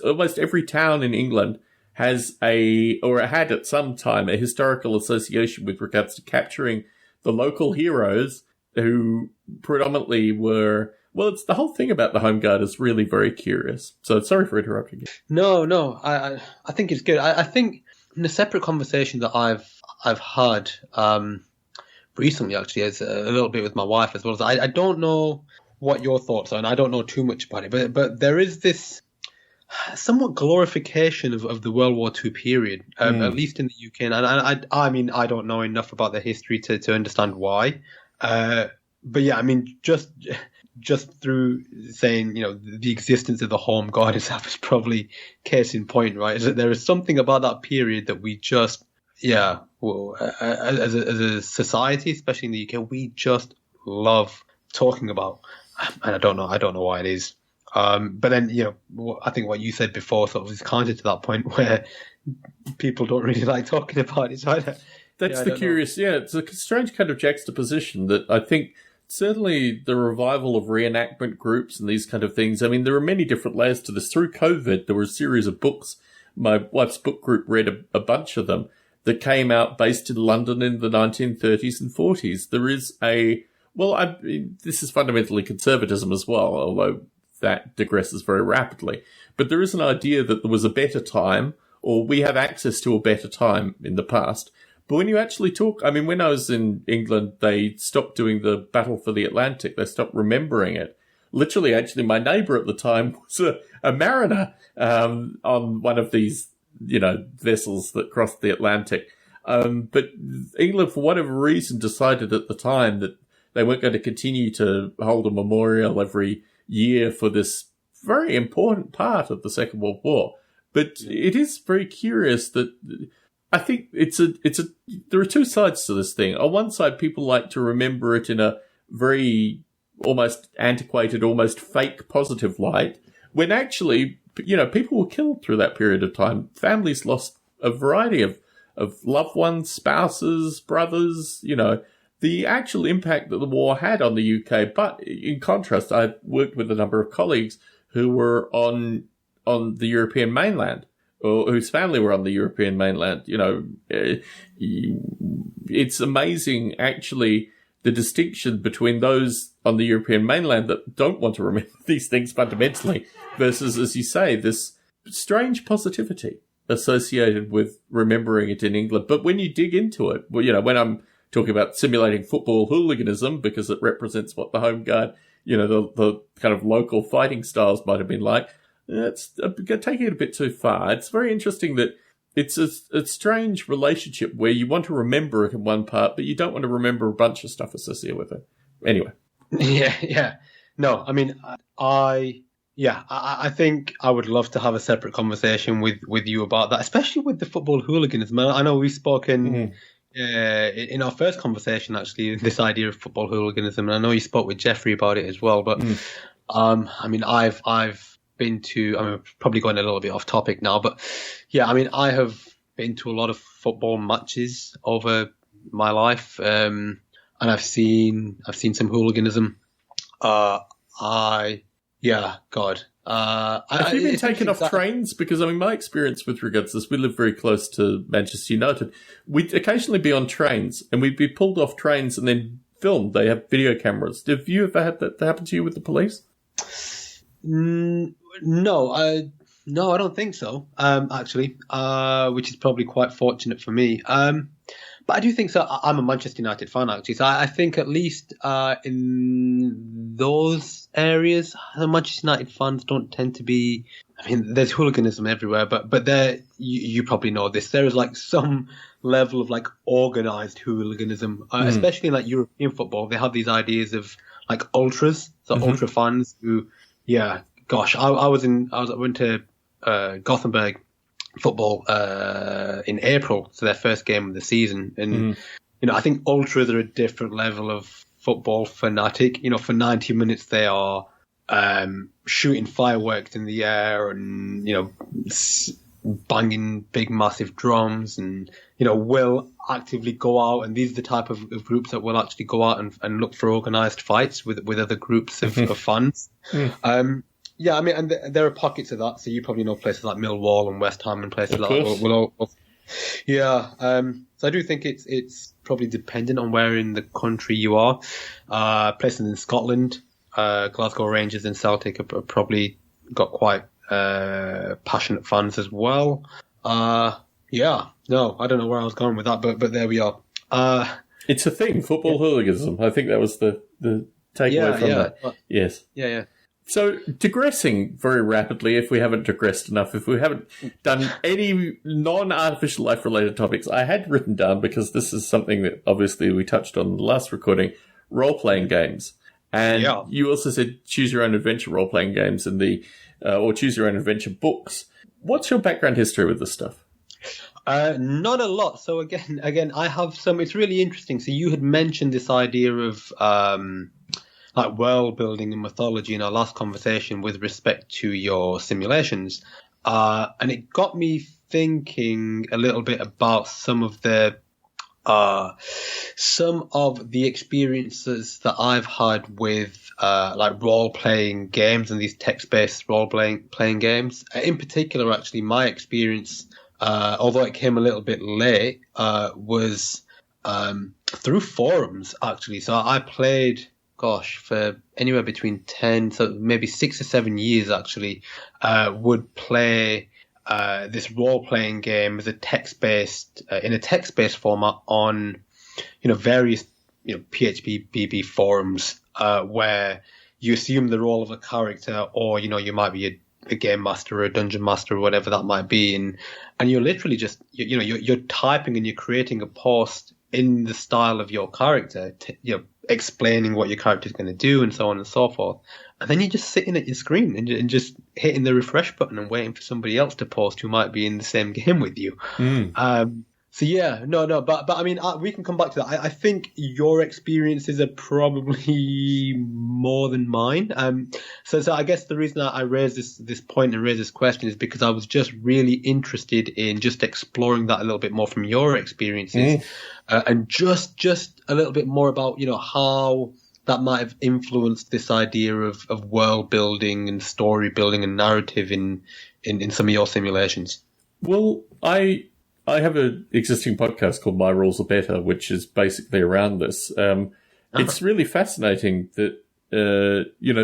almost every town in England has had at some time a historical association with regards to capturing the local heroes who predominantly were. Well, it's the whole thing about the Home Guard is really very curious. So sorry for interrupting you. No, I think it's good. I think in a separate conversation that I've had recently, actually, it's a little bit with my wife as well. So I don't know what your thoughts are, and I don't know too much about it, but there is this somewhat glorification of the World War II period, at least in the UK. And I mean, I don't know enough about the history to understand why. But yeah, I mean, just through saying, the existence of the Home Guard is probably case in point, right? Is that there is something about that period that we just, as a society, especially in the UK, we just love talking about. And I don't know why it is. But then, I think what you said before sort of is counter to that point where people don't really like talking about it. So it's a strange kind of juxtaposition that I think certainly the revival of reenactment groups and these kind of things. I mean, there are many different layers to this. Through COVID, there were a series of books. My wife's book group read a bunch of them that came out based in London in the 1930s and 40s. There is this is fundamentally conservatism as well, although that digresses very rapidly. But there is an idea that there was a better time, or we have access to a better time in the past. But when you actually talk, I mean, when I was in England, they stopped doing the Battle for the Atlantic. They stopped remembering it. Literally, actually, my neighbour at the time was a mariner on one of these, vessels that crossed the Atlantic. But England, for whatever reason, decided at the time that they weren't going to continue to hold a memorial every year for this very important part of the Second World War. But it is very curious that I think there are two sides to this thing. On one side, people like to remember it in a very almost antiquated, almost fake positive light, when actually, people were killed through that period of time. Families lost a variety of loved ones, spouses, brothers, the actual impact that the war had on the UK. But in contrast, I've worked with a number of colleagues who were on the European mainland, or whose family were on the European mainland. It's amazing, actually, the distinction between those on the European mainland that don't want to remember these things fundamentally versus, as you say, this strange positivity associated with remembering it in England. But when you dig into it, when I'm talking about simulating football hooliganism because it represents what the Home Guard, the kind of local fighting styles might have been like, it's taking it a bit too far. It's very interesting that it's a strange relationship where you want to remember it in one part, but you don't want to remember a bunch of stuff associated with it. Anyway. Yeah. No, I mean, I think I would love to have a separate conversation with you about that, especially with the football hooliganism. I know we've spoken in our first conversation, actually, this idea of football hooliganism, and I know you spoke with Jeffrey about it as well. But I mean, I've been to, I'm probably going a little bit off topic now, but yeah, I mean, I have been to a lot of football matches over my life, and I've seen some hooliganism. Have you been taken off trains? Because, I mean, my experience with regards to this, we live very close to Manchester United. We'd occasionally be on trains, and we'd be pulled off trains and then filmed. They have video cameras. Have you ever had that happen to you with the police? No, No, I don't think so. Actually, which is probably quite fortunate for me. But I do think so. I'm a Manchester United fan, actually. So I think at least in those areas, the Manchester United fans don't tend to be. I mean, there's hooliganism everywhere, but there you probably know this. There is like some level of like organized hooliganism, especially in like European football. They have these ideas of like ultras, so ultra fans who, yeah, gosh, I went to Gothenburg football in April, so their first game of the season, and I think ultras are a different level of football fanatic. For 90 minutes they are shooting fireworks in the air and banging big massive drums, and will actively go out, and these are the type of groups that will actually go out and look for organized fights with other groups of fans. Yeah, I mean, and there are pockets of that. So you probably know places like Millwall and West Ham and places like that. Yeah. So I do think it's probably dependent on where in the country you are. Places in Scotland, Glasgow Rangers and Celtic have probably got quite passionate fans as well. Yeah. No, I don't know where I was going with that, but there we are. It's a thing, football hooliganism. I think that was the takeaway from that. Yes. Yeah. So, digressing very rapidly, if we haven't digressed enough, if we haven't done any non-artificial life-related topics, I had written down, because this is something that obviously we touched on in the last recording, role-playing games. And you also said choose-your-own-adventure role-playing games in or choose-your-own-adventure books. What's your background history with this stuff? Not a lot. So again, I have some. It's really interesting. So you had mentioned this idea of like world building and mythology in our last conversation with respect to your simulations, and it got me thinking a little bit about some of the experiences that I've had with like role playing games and these text based role playing games. In particular, actually, my experience, although it came a little bit late, was through forums. Actually, so I played, for anywhere between 10, so maybe 6 or 7 years, actually, would play this role-playing game as a text-based, in a text-based format on, various, PHP, BB forums, where you assume the role of a character, or, you might be a game master or a dungeon master or whatever that might be. And you're literally just, you're typing and you're creating a post in the style of your character, explaining what your character is going to do and so on and so forth. And then you're just sitting at your screen and just hitting the refresh button and waiting for somebody else to post who might be in the same game with you. So yeah, no, but I mean, we can come back to that. I think your experiences are probably more than mine. So I guess the reason I raised this point and raised this question is because I was just really interested in just exploring that a little bit more from your experiences, and just a little bit more about how that might have influenced this idea of world building and story building and narrative in some of your simulations. Well, I have an existing podcast called My Rules Are Better, which is basically around this. It's really fascinating that,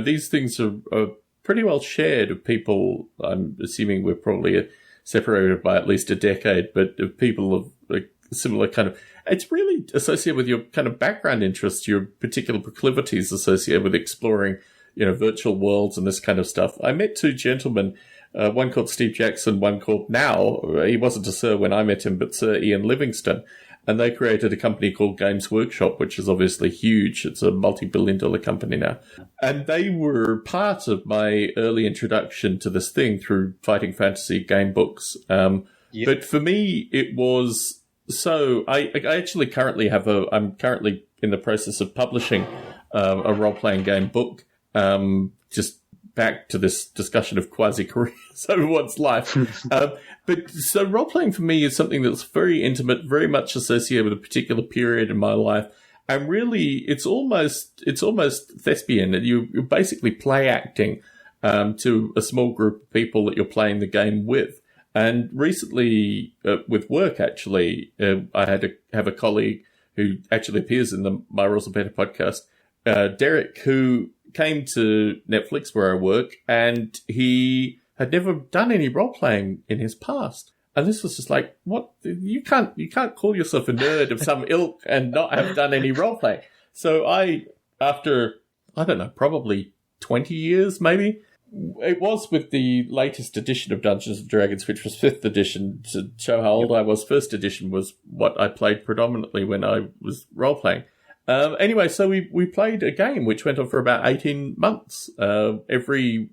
these things are pretty well shared of people. I'm assuming we're probably separated by at least a decade, but of people of a similar kind of... It's really associated with your kind of background interests, your particular proclivities associated with exploring, virtual worlds and this kind of stuff. I met two gentlemen, one called Steve Jackson, one called now, he wasn't a Sir when I met him, but Sir Ian Livingston. And they created a company called Games Workshop, which is obviously huge. It's a multi-billion-dollar company now. And they were part of my early introduction to this thing through Fighting Fantasy game books. But for me, it was... So I actually I'm currently in the process of publishing a role-playing game book, just back to this discussion of quasi-careers over one's life. But so role-playing for me is something that's very intimate, very much associated with a particular period in my life. And really, it's almost thespian. You're basically play acting to a small group of people that you're playing the game with. And recently, with work, actually, I had to have a colleague who actually appears in the My Rules Are Better podcast, Derek, who came to Netflix where I work, and he had never done any role-playing in his past. And this was just like, what? You can't call yourself a nerd of some ilk and not have done any role-playing. So after, I don't know, probably 20 years, maybe, it was with the latest edition of Dungeons & Dragons, which was 5th edition, to show how old I was. 1st edition was what I played predominantly when I was role-playing. Anyway, so we played a game which went on for about 18 months, every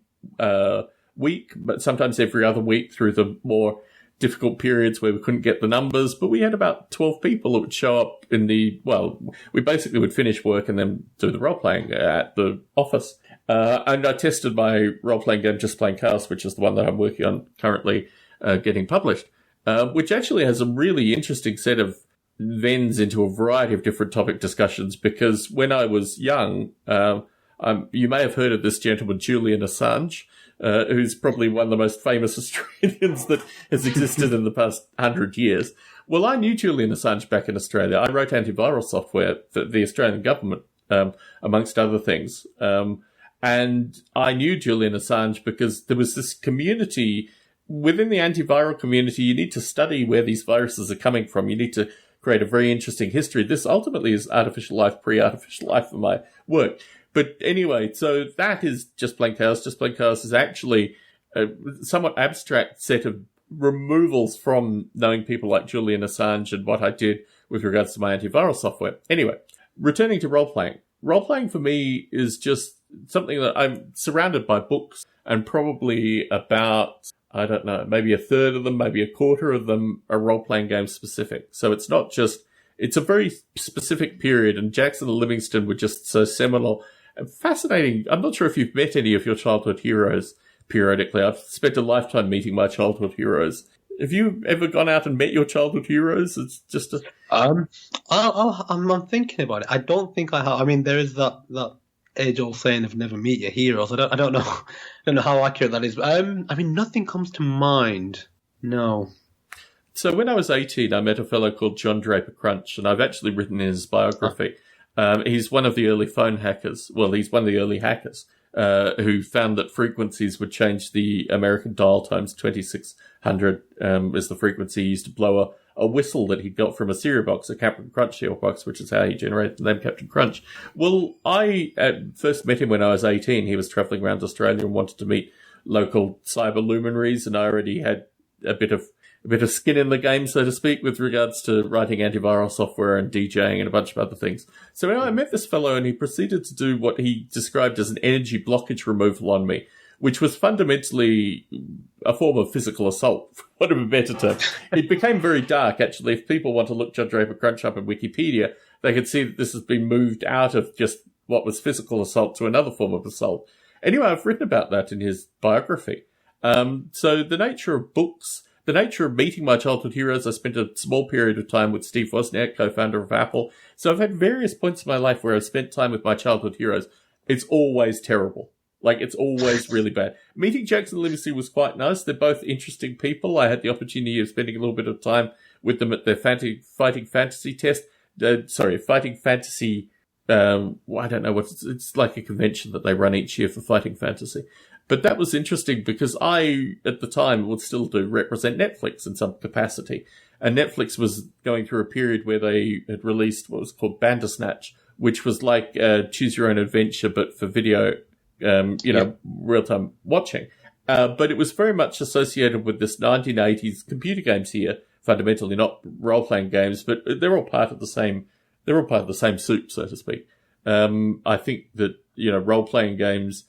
week, but sometimes every other week through the more difficult periods where we couldn't get the numbers. But we had about 12 people that would show up we basically would finish work and then do the role-playing at the office. And I tested my role-playing game, Just Plain Chaos, which is the one that I'm working on currently getting published, which actually has a really interesting set of vends into a variety of different topic discussions, because when I was young, you may have heard of this gentleman, Julian Assange, who's probably one of the most famous Australians that has existed in the past 100 years. Well, I knew Julian Assange back in Australia. I wrote antiviral software for the Australian government, amongst other things. And I knew Julian Assange because there was this community. Within the antiviral community, you need to study where these viruses are coming from. You need to create a very interesting history. This ultimately is artificial life, pre-artificial life for my work. But anyway, so that is Just Plain Chaos. Just Plain Chaos is actually a somewhat abstract set of removals from knowing people like Julian Assange and what I did with regards to my antiviral software. Anyway, returning to role-playing. Role-playing for me is just something that I'm surrounded by books, and probably about, I don't know, maybe a third of them, maybe a quarter of them are role-playing game specific. So it's not just, it's a very specific period, and Jackson and Livingston were just so seminal and fascinating. I'm not sure if you've met any of your childhood heroes periodically. I've spent a lifetime meeting my childhood heroes. Have you ever gone out and met your childhood heroes? It's just a... I'm thinking about it. I don't think I have. I mean, there is that age-old saying of never meet your heroes. I don't know. I don't know how accurate that is. But, I mean, nothing comes to mind. No. So when I was 18, I met a fellow called John Draper Crunch, and I've actually written in his biography. He's one of the early phone hackers. Well, he's one of the early hackers who found that frequencies would change the American dial tones. 2600 is the frequency he used to blow a whistle that he got from a cereal box, a Captain Crunch cereal box, which is how he generated the name Captain Crunch. Well, I first met him when I was 18. He was travelling around Australia and wanted to meet local cyber luminaries, and I already had a bit of skin in the game, so to speak, with regards to writing antiviral software and DJing and a bunch of other things. So anyway, I met this fellow, and he proceeded to do what he described as an energy blockage removal on me, which was fundamentally a form of physical assault, for want of a better term. It became very dark, actually. If people want to look John Draper Crunch up in Wikipedia, they can see that this has been moved out of just what was physical assault to another form of assault. Anyway, I've written about that in his biography. So the nature of books, the nature of meeting my childhood heroes, I spent a small period of time with Steve Wozniak, co-founder of Apple. So I've had various points in my life where I've spent time with my childhood heroes. It's always terrible. Like, it's always really bad. Meeting Jackson and Livingston was quite nice. They're both interesting people. I had the opportunity of spending a little bit of time with them at their fighting fantasy test. Fighting fantasy. I don't know it's like a convention that they run each year for fighting fantasy. But that was interesting because I, at the time, would still represent Netflix in some capacity. And Netflix was going through a period where they had released what was called Bandersnatch, which was like Choose Your Own Adventure, but for video, real-time watching. But it was very much associated with this 1980s computer games here, fundamentally not role-playing games, but they're all part of the same soup, so to speak. I think that, role-playing games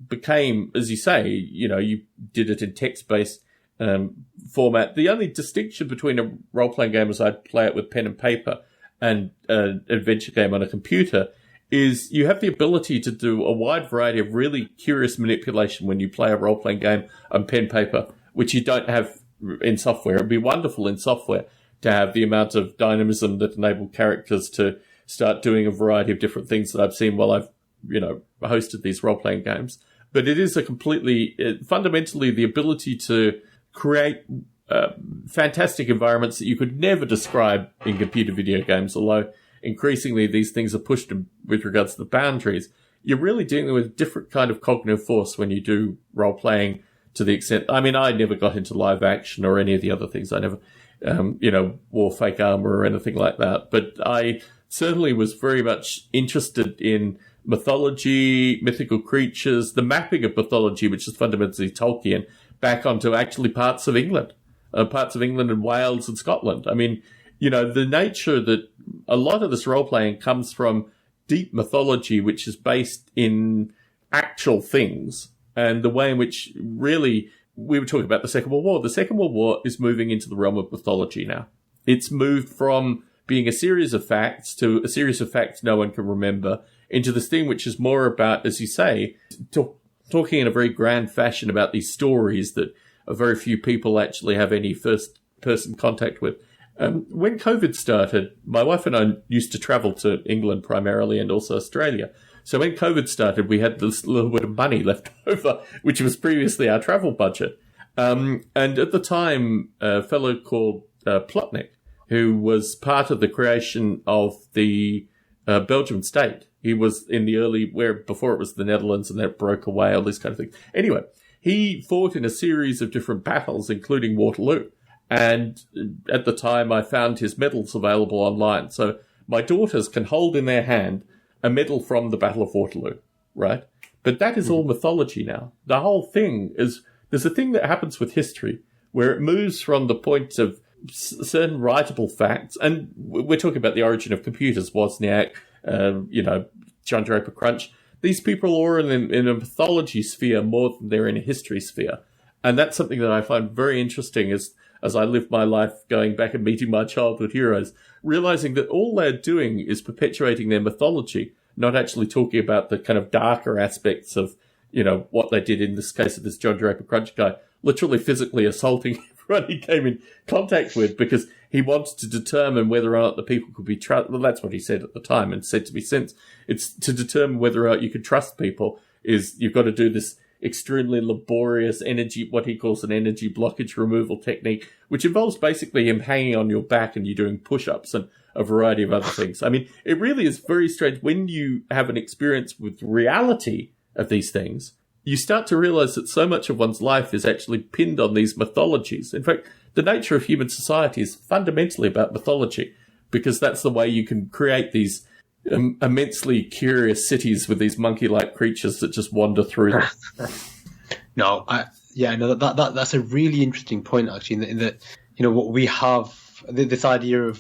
became, as you say, you did it in text-based format. The only distinction between a role-playing game as I'd play it with pen and paper and an adventure game on a computer is you have the ability to do a wide variety of really curious manipulation when you play a role-playing game on pen and paper, which you don't have in software. It'd be wonderful in software to have the amount of dynamism that enabled characters to start doing a variety of different things that I've seen while I've hosted these role-playing games. But it is fundamentally the ability to create fantastic environments that you could never describe in computer video games, although increasingly these things are pushed with regards to the boundaries. You're really dealing with a different kind of cognitive force when you do role-playing to the extent, I mean, I never got into live action or any of the other things. I never, wore fake armor or anything like that. But I certainly was very much interested in mythology, mythical creatures, the mapping of mythology, which is fundamentally Tolkien, back onto actually parts of England and Wales and Scotland. I mean, the nature that a lot of this role-playing comes from deep mythology, which is based in actual things, and the way in which really, we were talking about the Second World War. The Second World War is moving into the realm of mythology now. It's moved from being a series of facts to a series of facts no one can remember, into this thing which is more about, as you say, talking in a very grand fashion about these stories that very few people actually have any first-person contact with. When COVID started, my wife and I used to travel to England primarily and also Australia. So when COVID started, we had this little bit of money left over, which was previously our travel budget. And at the time, a fellow called Plotnik, who was part of the creation of the Belgian state. He was in the before it was the Netherlands and that broke away, all this kind of thing. Anyway, he fought in a series of different battles, including Waterloo. And at the time, I found his medals available online. So my daughters can hold in their hand a medal from the Battle of Waterloo, right? But that is all mythology now. The whole thing is, there's a thing that happens with history where it moves from the point of certain writable facts, and we're talking about the origin of computers, Wozniak, John Draper Crunch. These people are in a mythology sphere more than they're in a history sphere. And that's something that I find very interesting as I live my life going back and meeting my childhood heroes, realizing that all they're doing is perpetuating their mythology, not actually talking about the kind of darker aspects of, what they did in this case of this John Draper Crunch guy, literally physically assaulting everyone he came in contact with because he wanted to determine whether or not the people could be trusted. Well, that's what he said at the time and said to me since. It's to determine whether or not you could trust people is you've got to do this extremely laborious what he calls an energy blockage removal technique, which involves basically him hanging on your back and you doing push-ups and a variety of other things. I mean, it really is very strange. When you have an experience with reality of these things, you start to realize that so much of one's life is actually pinned on these mythologies. In fact, the nature of human society is fundamentally about mythology, because that's the way you can create these immensely curious cities with these monkey-like creatures that just wander through them. That's a really interesting point, actually, in that what we have, this idea of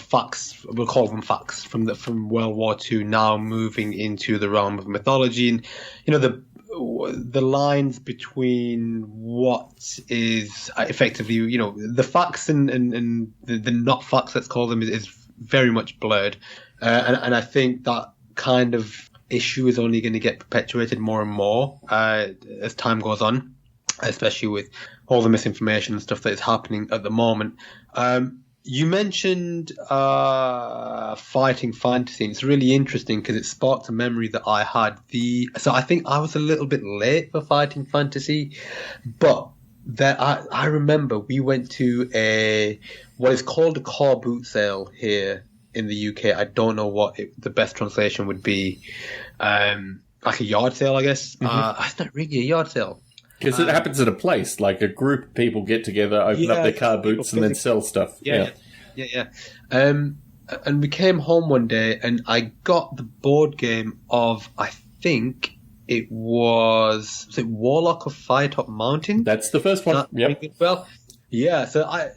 facts, we'll call them facts from World War II, now moving into the realm of mythology, and the lines between what is effectively the facts and the not facts, let's call them, is very much blurred, and I think that kind of issue is only going to get perpetuated more and more as time goes on, especially with all the misinformation and stuff that is happening at the moment. You mentioned fighting fantasy, and it's really interesting because it sparked a memory that I had. So I think I was a little bit late for fighting fantasy, but I remember we went to what is called a car boot sale here in the UK. I don't know what the best translation would be. Like a yard sale, I guess. Mm-hmm. It's not really a yard sale. Because it happens at a place, like a group of people get together, open up their car boots, and then sell stuff. Yeah. And we came home one day, and I got the board game of, I think it was it Warlock of Firetop Mountain? That's the first one. Yep. Well, yeah. So I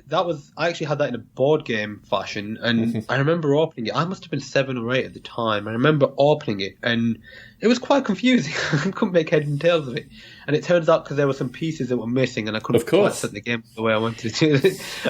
actually had that in a board game fashion, and I remember opening it. I must have been 7 or 8 at the time. I remember opening it, and it was quite confusing. I couldn't make head and tails of it. And it turns out because there were some pieces that were missing, and I couldn't quite set the game the way I wanted to.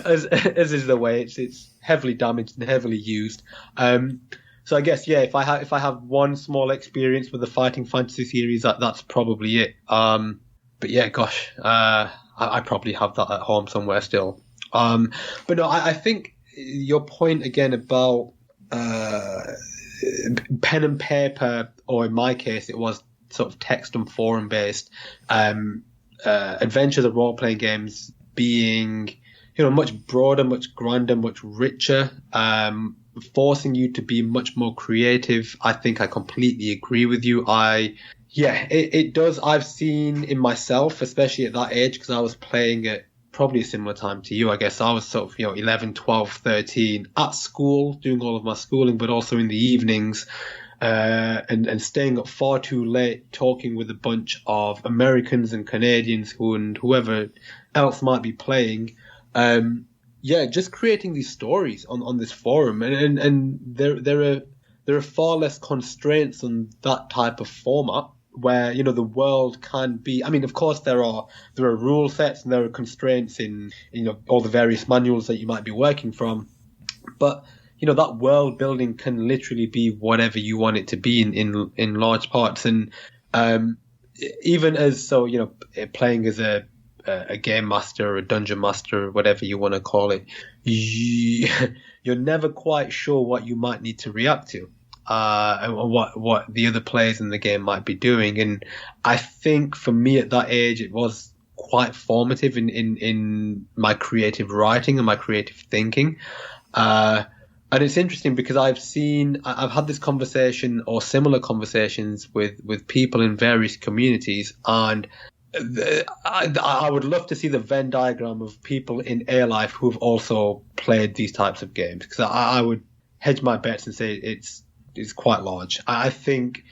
as is the way, it's heavily damaged and heavily used. So I guess, if I have one small experience with the fighting fantasy series, that's probably it. But yeah, gosh, I probably have that at home somewhere still. But no, I think your point again about pen and paper, or in my case, it was sort of text and forum based adventures of role playing games being, much broader, much grander, much richer, forcing you to be much more creative. I think I completely agree with you. Yeah, it does. I've seen in myself, especially at that age, because I was playing at probably a similar time to you, I guess. I was sort of, 11, 12, 13 at school, doing all of my schooling, but also in the evenings, and staying up far too late, talking with a bunch of Americans and Canadians and whoever else might be playing. Just creating these stories on this forum, and there are far less constraints on that type of format, where the world can be. I mean, of course there are rule sets and there are constraints in all the various manuals that you might be working from, but that world building can literally be whatever you want it to be in large parts. And even as playing as a game master or a dungeon master or whatever you want to call it, you're never quite sure what you might need to react to. And what the other players in the game might be doing. And I think for me at that age, it was quite formative in my creative writing and my creative thinking. And it's interesting because I've had this conversation or similar conversations with people in various communities, and I would love to see the Venn diagram of people in A Life who have also played these types of games, because I would hedge my bets and say it's quite large. I think,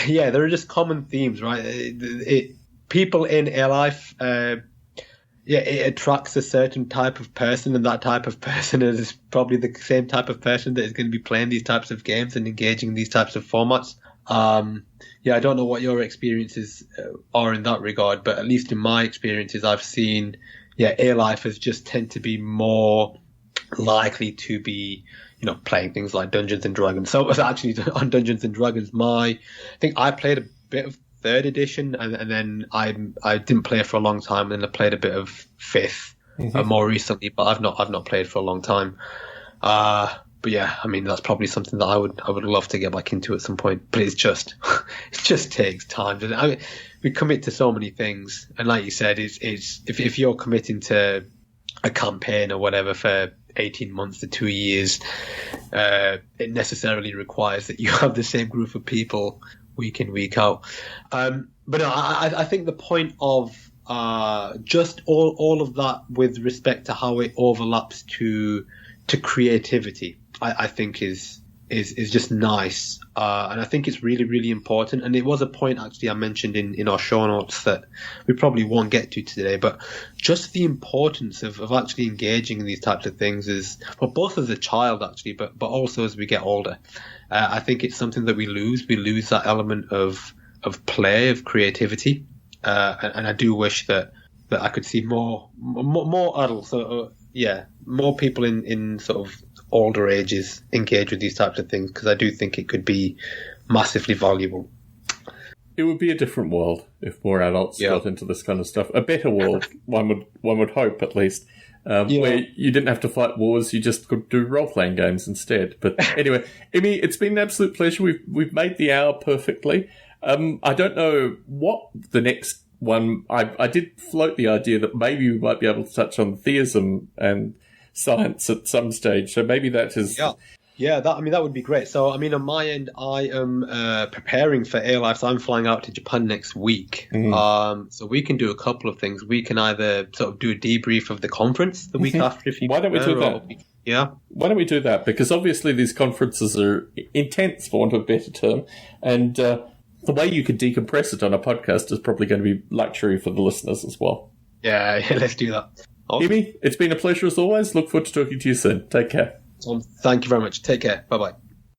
there are just common themes, right? People in A Life, it attracts a certain type of person, and that type of person is probably the same type of person that is going to be playing these types of games and engaging in these types of formats. I don't know what your experiences are in that regard, but at least in my experiences, I've seen, A Life has just tend to be more likely to be playing things like Dungeons and Dragons. So it was actually on Dungeons and Dragons. I think I played a bit of 3rd edition, and then I didn't play it for a long time, and then I played a bit of 5th more recently, but I've not played for a long time. But yeah, I mean, that's probably something that I would love to get back into at some point. But it just takes time. I mean, we commit to so many things, and like you said, it's if you're committing to a campaign or whatever for 18 months to 2 years, it necessarily requires that you have the same group of people week in, week out. But no, I think the point of just all of that with respect to how it overlaps to creativity, I think is just nice, and I think it's really, really important. And it was a point actually I mentioned in our show notes that we probably won't get to today, but just the importance of actually engaging in these types of things is, well, both as a child actually, but also as we get older. I think it's something that we lose that element of play, of creativity, and I do wish that I could see more adults, more people in sort of older ages engage with these types of things, because I do think it could be massively valuable. It would be a different world if more adults got into this kind of stuff. A better world, one would hope, at least, where you didn't have to fight wars, you just could do role-playing games instead. But anyway, Imy, it's been an absolute pleasure. We've made the hour perfectly. I don't know what the next one... I did float the idea that maybe we might be able to touch on theism and science at some stage, so maybe that is that would be great. So I mean, on my end, I am preparing for A Life, so I'm flying out to Japan next week. So we can do a couple of things. We can either sort of do a debrief of the conference the week after, if you why don't we do that? Why don't we do that, because obviously these conferences are intense, for want of a better term, and the way you could decompress it on a podcast is probably going to be luxury for the listeners as well. Yeah, let's do that. Awesome. Imy, it's been a pleasure as always. Look forward to talking to you soon. Take care. Thank you very much. Take care. Bye-bye.